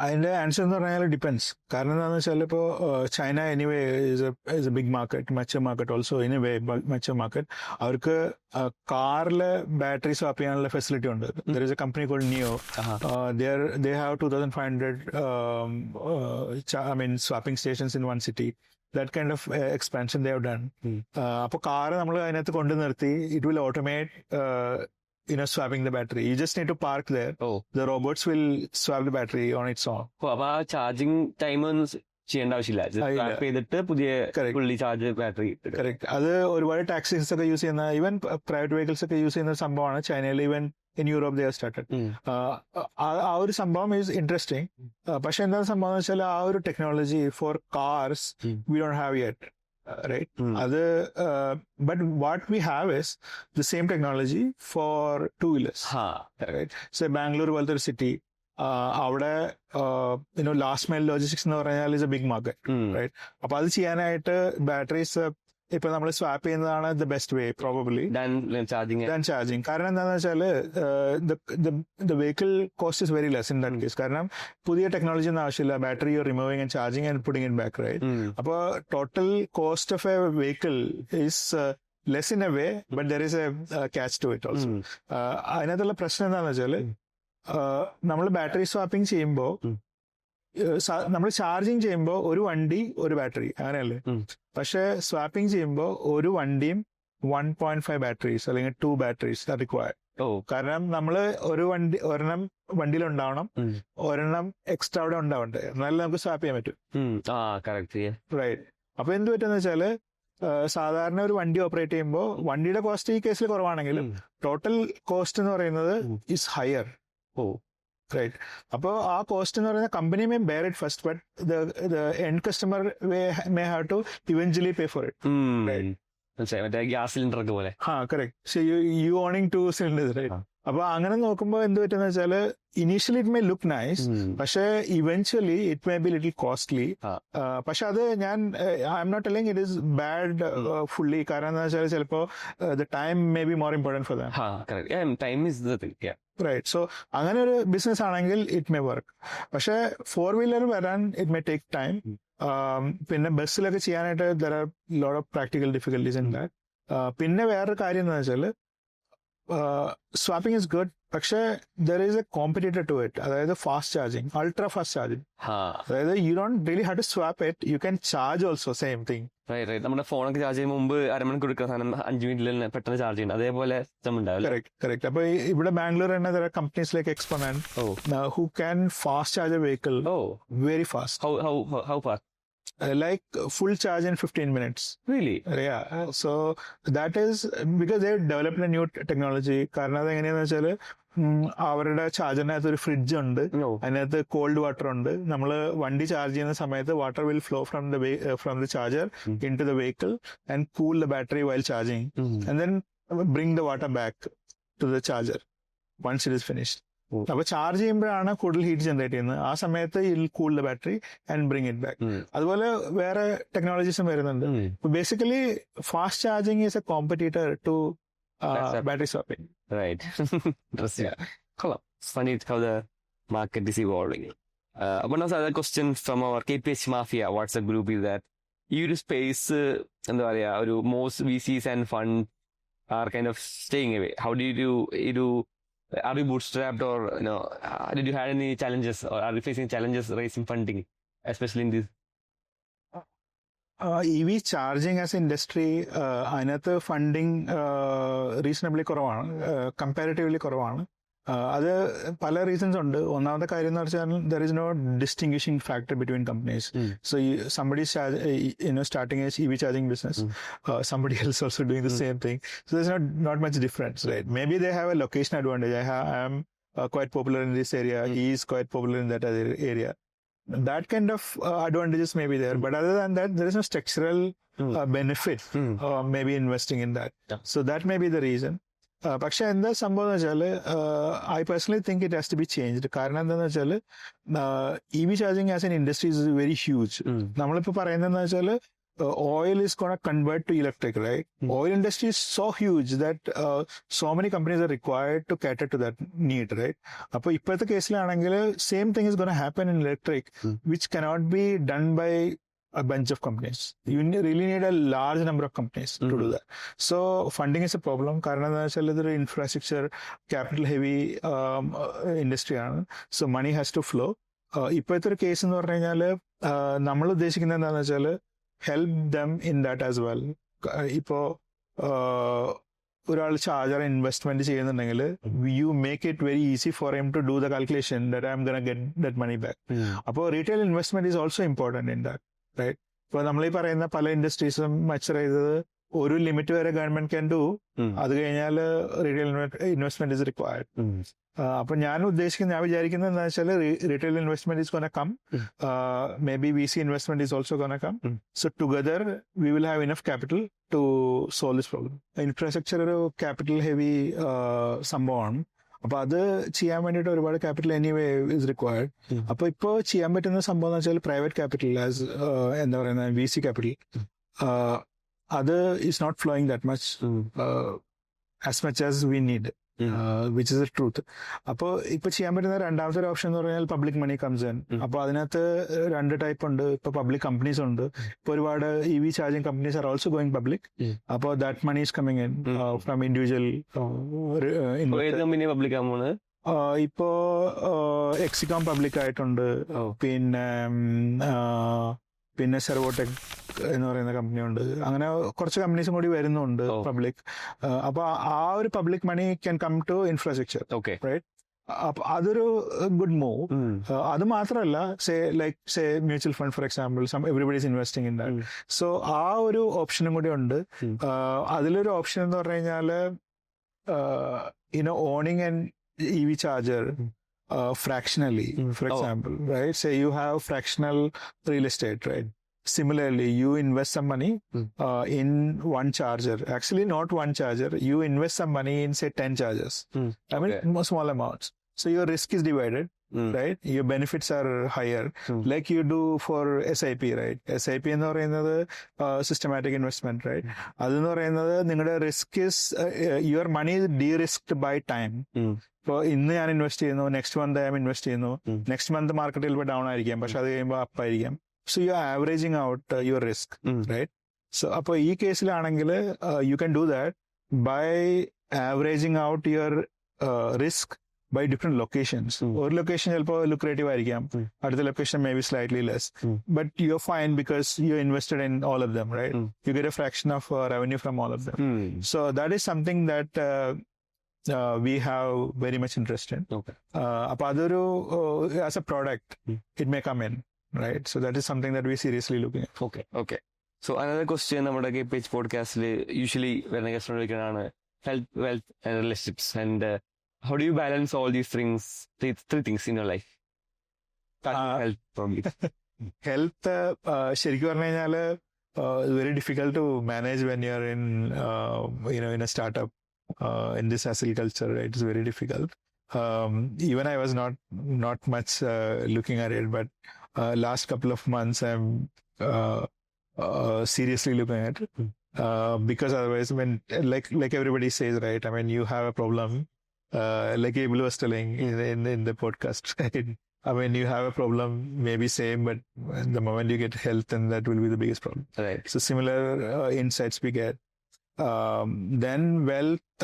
അതിന്റെ ആൻസർ എന്ന് പറഞ്ഞാൽ ഡിപ്പെൻസ്. കാരണം എന്താണെന്ന് വെച്ചാൽ ഇപ്പോ China anyway is a big market, mature market also anyway mature market. അവർക്ക് കാറില് ബാറ്ററി സ്വാപ്പ് ചെയ്യാനുള്ള ഫെസിലിറ്റി ഉണ്ട്. There is A company called NIO. they have 2,500 swapping stations in one city. That kind of expansion they have done. അപ്പൊ car നമ്മൾ അതിനകത്ത് കൊണ്ടു നിർത്തി it will automate swapping the battery. You just need to park there. The robots will swap the battery on its own. അപ്പൊ ആ charging time ഒന്നും ചെയ്യേണ്ട ആവശ്യമില്ല, സ്വാപ്പ് ചെയ്തിട്ട് പുതിയ ഫുള്ളി ചാർജ് ബാറ്ററി. കറക്റ്റ്. അത് ഒരുപാട് ടാക്സീസ് ഒക്കെ യൂസ് ചെയ്യുന്ന, ഈവൻ പ്രൈവറ്റ് വെഹിക്കിൾസ് ഒക്കെ യൂസ് ചെയ്യുന്ന സംഭവമാണ് ചൈനയിൽ. Even in Europe they have started. ആ ഒരു സംഭവം ഈസ് ഇൻട്രസ്റ്റിംഗ്. പക്ഷെ എന്താ സംഭവം എന്ന് വെച്ചാൽ ആ ഒരു technology for cars we don't have yet, right? But what we have is the same technology for two-wheelers. Right? So Bangalore പോലത്തെ ഒരു സിറ്റി, അവിടെ ലാസ്റ്റ് മൈൽ ലോജിസ്റ്റിക്സ് എന്ന് പറഞ്ഞാൽ is a big market, right? അപ്പൊ അത് ചെയ്യാനായിട്ട് ബാറ്ററീസ് ഇപ്പൊ നമ്മൾ സ്വാപ്പ് ചെയ്യുന്നതാണ് the best way probably charging than charging. കാരണം എന്താണെന്ന് വെച്ചാല് the vehicle cost is very less in that case. കാരണം പുതിയ ടെക്നോളജി ഒന്നും ആവശ്യമില്ല, battery you removing and charging and putting in back, right? അപ്പോൾ total cost of a vehicle is less in a way, but there is a catch to it also. അതിനകത്തുള്ള പ്രശ്നം എന്താണെന്ന് വെച്ചാല് നമ്മൾ ബാറ്ററി സ്വാപ്പിംഗ് ചെയ്യുമ്പോൾ നമ്മൾ ചാർജിങ് ചെയ്യുമ്പോൾ ഒരു വണ്ടി ഒരു ബാറ്ററി അങ്ങനെയല്ലേ? പക്ഷെ സ്വാപ്പിംഗ് ചെയ്യുമ്പോൾ ഒരു വണ്ടിയും 1.5 ബാറ്ററീസ് അല്ലെങ്കിൽ 2 ബാറ്ററീസ് റിക്വയർഡ്. കാരണം നമ്മൾ ഒരെണ്ണം വണ്ടിയിൽ ഉണ്ടാവണം, ഒരെണ്ണം എക്സ്ട്രാ അവിടെ ഉണ്ടാവണ്ടേ, എന്നാലും നമുക്ക് സ്വാപ്പ് ചെയ്യാൻ പറ്റും, റൈറ്റ്? അപ്പൊ എന്ത് പറ്റുമെന്ന് വെച്ചാല് സാധാരണ ഒരു വണ്ടി ഓപ്പറേറ്റ് ചെയ്യുമ്പോൾ വണ്ടിയുടെ കോസ്റ്റ് ഈ കേസിൽ കുറവാണെങ്കിലും ടോട്ടൽ കോസ്റ്റ് എന്ന് പറയുന്നത് ഈസ് ഹയർ, റൈറ്റ്? അപ്പോൾ ആ കോസ്റ്റ് എന്ന് പറയുന്ന company may bear it first, but the end customer may have to eventually pay for it. Gas cylinder പോലെ. Correct. So you owning 2 cylinders, right? അപ്പൊ അങ്ങനെ നോക്കുമ്പോൾ എന്ത് പറ്റുന്ന വെച്ചാല് initially it may look nice, പക്ഷെ eventually it may be little costly. പക്ഷെ അത് I am not telling it is bad fully. കാരണം എന്താ വെച്ചാൽ ചിലപ്പോ the time may be more important for them, right? So അങ്ങനെ ഒരു ബിസിനസ് ആണെങ്കിൽ ഇറ്റ് മേ വർക്ക്. പക്ഷെ 4-wheeler വരാൻ ഇറ്റ് മേ ടേക്ക് ടൈം. പിന്നെ ബസ്സിലൊക്കെ ചെയ്യാനായിട്ട് there are lot of practical difficulties in that. പിന്നെ വേറൊരു കാര്യം എന്താ വെച്ചാൽ സ്വാപ്പിംഗ് ഇസ് ഗുഡ്, പക്ഷെ there is a competitor to it, അതായത് fast charging, ultra fast charging. അതായത് you don't really have to swap it, you can charge also same thing. നമ്മുടെ ഫോണൊക്കെ ചാർജ് ചെയ്യുമ്പോൾ മുമ്പ് അരമണിക്കൂർ എടുക്കുന്ന സാധനം 5 മിനിറ്റിൽ പെട്ടെന്ന് ചാർജ് ചെയ്യണം, അതേപോലെ കറക്റ്റ്. അപ്പൊ ഇവിടെ ബാംഗ്ലൂർ തന്നെ there are companies like Exponent who can fast charge a vehicle very fast. How fast? Like full charge in 15 minutes. Really? Yeah. So that is because they have developed a new technology. കാരണം അത് എങ്ങനെയാന്ന് വെച്ചാല് അവരുടെ ചാർജറിനകത്ത് ഒരു fridge ഉണ്ട്, അതിനകത്ത് called water ഉണ്ട്. നമ്മൾ വണ്ടി ചാർജ് ചെയ്യുന്ന സമയത്ത് water will flow from the charger into the vehicle and cool the battery while charging and then bring the water back to the charger once it is finished. അപ്പൊ charge ചെയ്യുമ്പോഴാണ് കൂടുതൽ heat generate ചെയ്യുന്നത്. ആ സമയത്ത് will cool the battery and bring it back. അതുപോലെ വേറെ ടെക്നോളജീസും വരുന്നുണ്ട്. Basically fast charging is a competitor to battery swapping. Right. Interesting. Yeah. Cool. It's funny how the market is evolving. One of the other questions from our KPH Mafia WhatsApp group is that your space, most VCs and funds are kind of staying away. How did you are you bootstrapped, or did you have any challenges, or are you facing challenges raising funding, especially in this? EV charging as industry അതിനകത്ത് funding reasonably കുറവാണ്, comparatively കുറവാണ്. അത് പല reasons ഉണ്ട്. ഒന്നാമത്തെ കാര്യം എന്ന് വെച്ചാൽ there is no distinguishing factor between companies. So somebody starting a EV charging business, somebody else also doing the same thing, so there's not much difference, right? Maybe they have a location advantage. I am quite popular in this area, he is quite popular in that other area. That kind of advantages may be there, but other than that there is no structural benefit maybe investing in that. So that may be the reason. പക്ഷെ എന്താ സംഭവം എന്ന് വെച്ചാല് I personally think it has to be changed. കാരണം എന്താന്ന് വെച്ചാല് EV charging as an industry is very huge. നമ്മളിപ്പോ പറയുന്നതെന്ന് വെച്ചാല് oil is going to convert to electric, right? Oil industry is so huge that so many companies are required to cater to that need, right? Appo ippathe caselanengil same thing is going to happen in electric, which cannot be done by a bunch of companies. You really need a large number of companies to do that. So funding is a problem. കാരണം എന്താ വെച്ചാൽ ഇതൊരു infrastructure capital heavy industry ആണ്. So money has to flow. ഇപ്പോഴത്തെ ഒരു case എന്ന് പറഞ്ഞു കഴിഞ്ഞാൽ നമ്മൾ ഉദ്ദേശിക്കുന്നത് എന്താണെന്ന് വെച്ചാൽ help them in that as well. ഇപ്പോ ഒരാൾ ചാർജർ ഇൻവെസ്റ്റ്മെന്റ് ചെയ്യുന്നുണ്ടെങ്കിൽ you make it very easy for him to do the calculation that I'm gonna get that money back. അപ്പോൾ retail investment is also important in that, right? ഇപ്പൊ നമ്മൾ ഈ പറയുന്ന പല ഇൻഡസ്ട്രീസും mature ചെയ്തത് ഒരു ലിമിറ്റ് വരെ ഗവൺമെന്റ് ക്യാൻ ഡു, അത് കഴിഞ്ഞാൽ റീറ്റെയിൽ ഇൻവെസ്റ്റ്മെന്റ് ഇസ് റിക്വയർഡ്. അപ്പൊ ഞാൻ വിചാരിക്കുന്നത് എന്താ വെച്ചാൽ retail investment is gonna come, maybe VC investment is also gonna come. So together we will have enough capital to solve this problem. Infrastructure ഒരു capital heavy സംഭവമാണ്. അപ്പൊ അത് ചെയ്യാൻ വേണ്ടിയിട്ട് ഒരുപാട് ക്യാപിറ്റൽ എനിവേ ഇസ് റിക്വയർഡ്. അപ്പൊ ഇപ്പൊ ചെയ്യാൻ പറ്റുന്ന സംഭവം എന്ന് വെച്ചാൽ പ്രൈവറ്റ് ക്യാപിറ്റൽ, എന്താ പറയുന്ന VC capital. other is not flowing that much as much as we need. Which is A truth. അപ്പോൾ ഇപ്പൊ ചെയ്യാൻ പറ്റുന്ന രണ്ടാമത്തെ ഒരു ഓപ്ഷൻ എന്ന് പറഞ്ഞാൽ പബ്ലിക് മണി കംസ് ഇൻ. അപ്പൊ അതിനകത്ത് രണ്ട് ടൈപ്പ് ഉണ്ട്. ഇപ്പൊ പബ്ലിക് കമ്പനീസ് ഉണ്ട്. ഇപ്പൊ ഒരുപാട് EV charging companies are also going public. അപ്പോൾ that money is coming in from individual. Public ആകുമ്പോൾ ഇപ്പോ എക്സികോം പബ്ലിക് ആയിട്ടുണ്ട്. പിന്നെ സെർവോടെക് എന്ന് പറയുന്ന കമ്പനി ഉണ്ട്. അങ്ങനെ കുറച്ച് കമ്പനീസും കൂടി വരുന്നുണ്ട് പബ്ലിക്. അപ്പൊ ആ ഒരു public money can come to infrastructure, right? അപ്പൊ അതൊരു ഗുഡ് മൂവ്. അത് മാത്രമല്ല, say mutual fund for example, everybody is investing in that. So ആ ഒരു ഓപ്ഷനും കൂടി ഉണ്ട്. അതിലൊരു ഓപ്ഷൻ എന്ന് പറഞ്ഞു കഴിഞ്ഞാല് owning an EV charger fractionally, for example, right? Say you have fractional real estate, right? Similarly, you invest some money in one charger. Actually, not one charger. You invest some money in, say, 10 chargers. I mean, small amounts. So your risk is divided, right? Your benefits are higher. Like you do for SIP, right? SIP എന്ന് പറയുന്നത് systematic investment, right? അതെന്ന് പറയുന്നത് നിങ്ങളുടെ risk is, your money is de-risked by time. ഇപ്പോൾ ഇന്ന് ഞാൻ invest ചെയ്യുന്നു, next month ഞാൻ ഇൻവെസ്റ്റ് ചെയ്യുന്നു, നെക്സ്റ്റ് മന്ത് മാർക്കറ്റിൽ ചിലപ്പോൾ ഡൗൺ ആയിരിക്കാം, പക്ഷെ അത് കഴിയുമ്പോൾ അപ്പ് ആയിരിക്കാം. So you are averaging out your risk, right? So അപ്പോൾ ഈ കേസിലാണെങ്കിൽ you can do that by averaging out your risk by different locations. ഒരു ലൊക്കേഷൻ ചിലപ്പോൾ ലുക്രേറ്റീവ് ആയിരിക്കാം, അടുത്ത location may be slightly less, but you are fine because you invested in all of them, right? You get A fraction of revenue from all of dum. So that is something that we have very much interest in. അപ്പൊ അതൊരു as a product it may come in, right? So that is something that we seriously looking at. Okay. So another question നമ്മുടെ page പോഡ്കാസ്റ്റിൽ usually വരുന്ന guest ചോദിക്കുന്നതാണ് health, wealth and relationships, and how do you balance all these things, three things in your life? Health probably. Health ശരിക്കും പറഞ്ഞു കഴിഞ്ഞാല് very difficult to manage when you are in in a startup. In this hustle culture, it's very difficult. Even I was not much looking at it, but last couple of months I'm seriously looking at it, because otherwise, when like everybody says, right? I mean, you have a problem, like Abel was telling in the podcast. Right? I mean, you have a problem, maybe same, but the moment you get health, then that will be the biggest problem. Right. So similar insights we get. Then wealth,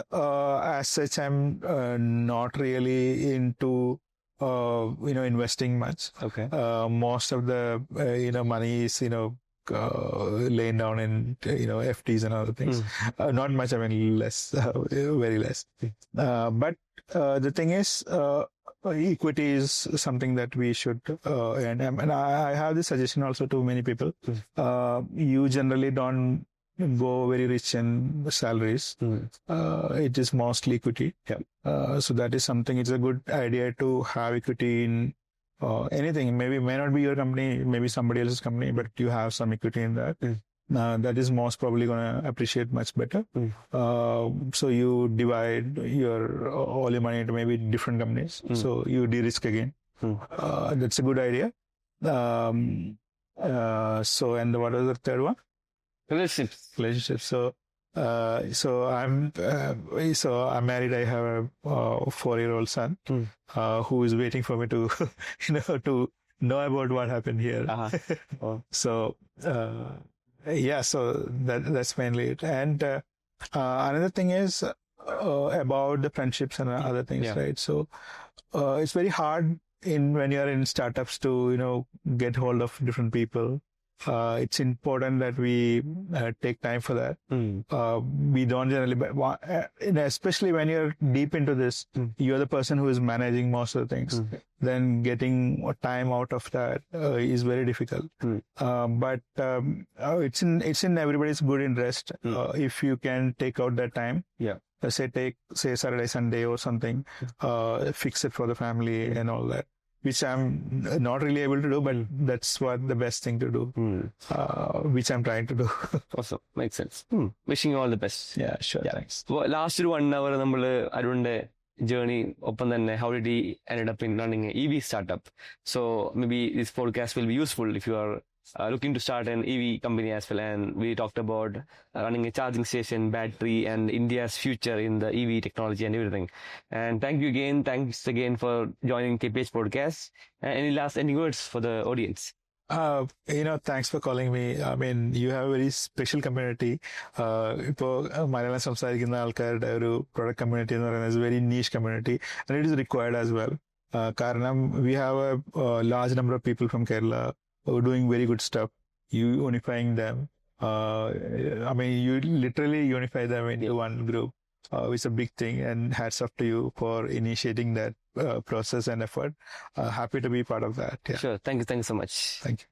as such, I'm not really into investing much. Okay. Most of the money is laying down in FDs and other things. Not much, I mean less, very less. But the thing is, equity is something that we should and I have this suggestion also to many people. You generally don't go very rich in salaries. It is mostly equity. So that is something, it's a good idea to have equity in anything. Maybe it may not be your company, maybe somebody else's company, but you have some equity in that. That is most probably going to appreciate much better. So you divide all your money into maybe different companies. So you de-risk again. That's a good idea. So, and what was the third one? Relationships. So I'm married. I have a 4-year-old son who is waiting for me to to know about what happened here. So so that's mainly it. And another thing is about the friendships and other things, right? So it's very hard when you are in startups to get hold of different people. It's important that we take time for that. We don't generally, especially when you're deep into this, you're the person who is managing most of the things. Then getting time out of that is very difficult. But it's in everybody's good interest if you can take out that time. Say Saturday, Sunday or something, fix it for the family and all that. Which I'm not really able to do, but that's what the best thing to do, which I'm trying to do. Awesome. Makes sense. Wishing you all the best. Yeah, sure. Thanks. Last 1 hour, നമ്മൾ അരുണിന്റെ journey ഒപ്പം തന്നെ how did he ended up in running an EV startup. So maybe this podcast will be useful if you are looking to start an EV company as well, and we talked about running a charging station, battery, and India's future in the EV technology and everything. And thanks again for joining KPH podcast. Any words for the audience? Thanks for calling me. I mean, you have a very special community. ഇപ്പോൾ മലയാളം സംസാരിക്കുന്ന ആൾക്കാരുടെ ഒരു product community എന്ന് പറയുന്നത് is very niche community and it is required as well. കാരണം we have a large number of people from Kerala doing very good stuff. You unifying them. I mean, you literally unify them into one group. It's a big thing, and hats off to you for initiating that process and effort. Happy to be part of that. Yeah. Sure. Thank you so much. Thank you.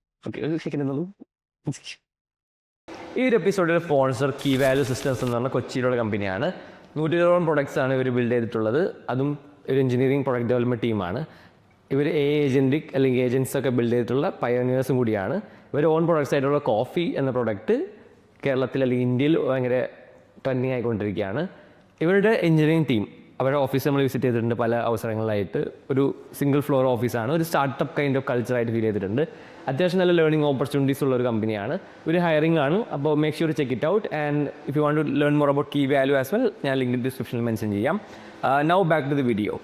ഈ ഒരു എപ്പിസോഡിലെ sponsor key value systems എന്ന് പറഞ്ഞ കൊച്ചിയിലുള്ള കമ്പനിയാണ്. 120 products ആണ് ഇവർ build ചെയ്തിട്ടുള്ളത്. അതും ഒരു എഞ്ചിനീയറിംഗ് പ്രൊഡക്റ്റ് ഡെവലപ്മെൻറ്റ് ടീമാണ്. ഇവർ ഏജൻറ്റിക് അല്ലെങ്കിൽ ഏജൻസ് ഒക്കെ ബിൽഡ് ചെയ്തിട്ടുള്ള പയോനിയേഴ്സും കൂടിയാണ്. ഇവർ ഓൺ പ്രൊഡക്ട്സ് ആയിട്ടുള്ള കോഫി എന്ന പ്രൊഡക്റ്റ് കേരളത്തിൽ അല്ലെങ്കിൽ ഇന്ത്യയിൽ ഭയങ്കര ട്രെൻഡിങ് ആയിക്കൊണ്ടിരിക്കുകയാണ്. ഇവരുടെ എഞ്ചിനീയറിംഗ് ടീം അവരുടെ ഓഫീസ് നമ്മൾ വിസിറ്റ് ചെയ്തിട്ടുണ്ട് പല അവസരങ്ങളിലായിട്ട്. ഒരു സിംഗിൾ ഫ്ലോർ ഓഫീസാണ്. ഒരു സ്റ്റാർട്ടപ്പ് കൈൻഡ് ഓഫ് കൾച്ചറായിട്ട് ഫീൽ ചെയ്തിട്ടുണ്ട്. അത്യാവശ്യം നല്ല ലേണിംഗ് ഓപ്പർച്യൂണിറ്റീസ് ഉള്ള ഒരു കമ്പനിയാണ്. ഒരു ഹയറിംഗ് ആണ്. അപ്പോൾ make sure check it out. And if you want to learn more about key value as well, ഞാൻ ലിങ്ക് ഡിസ്ക്രിപ്ഷനിൽ മെൻഷൻ ചെയ്യാം. Now back to the video.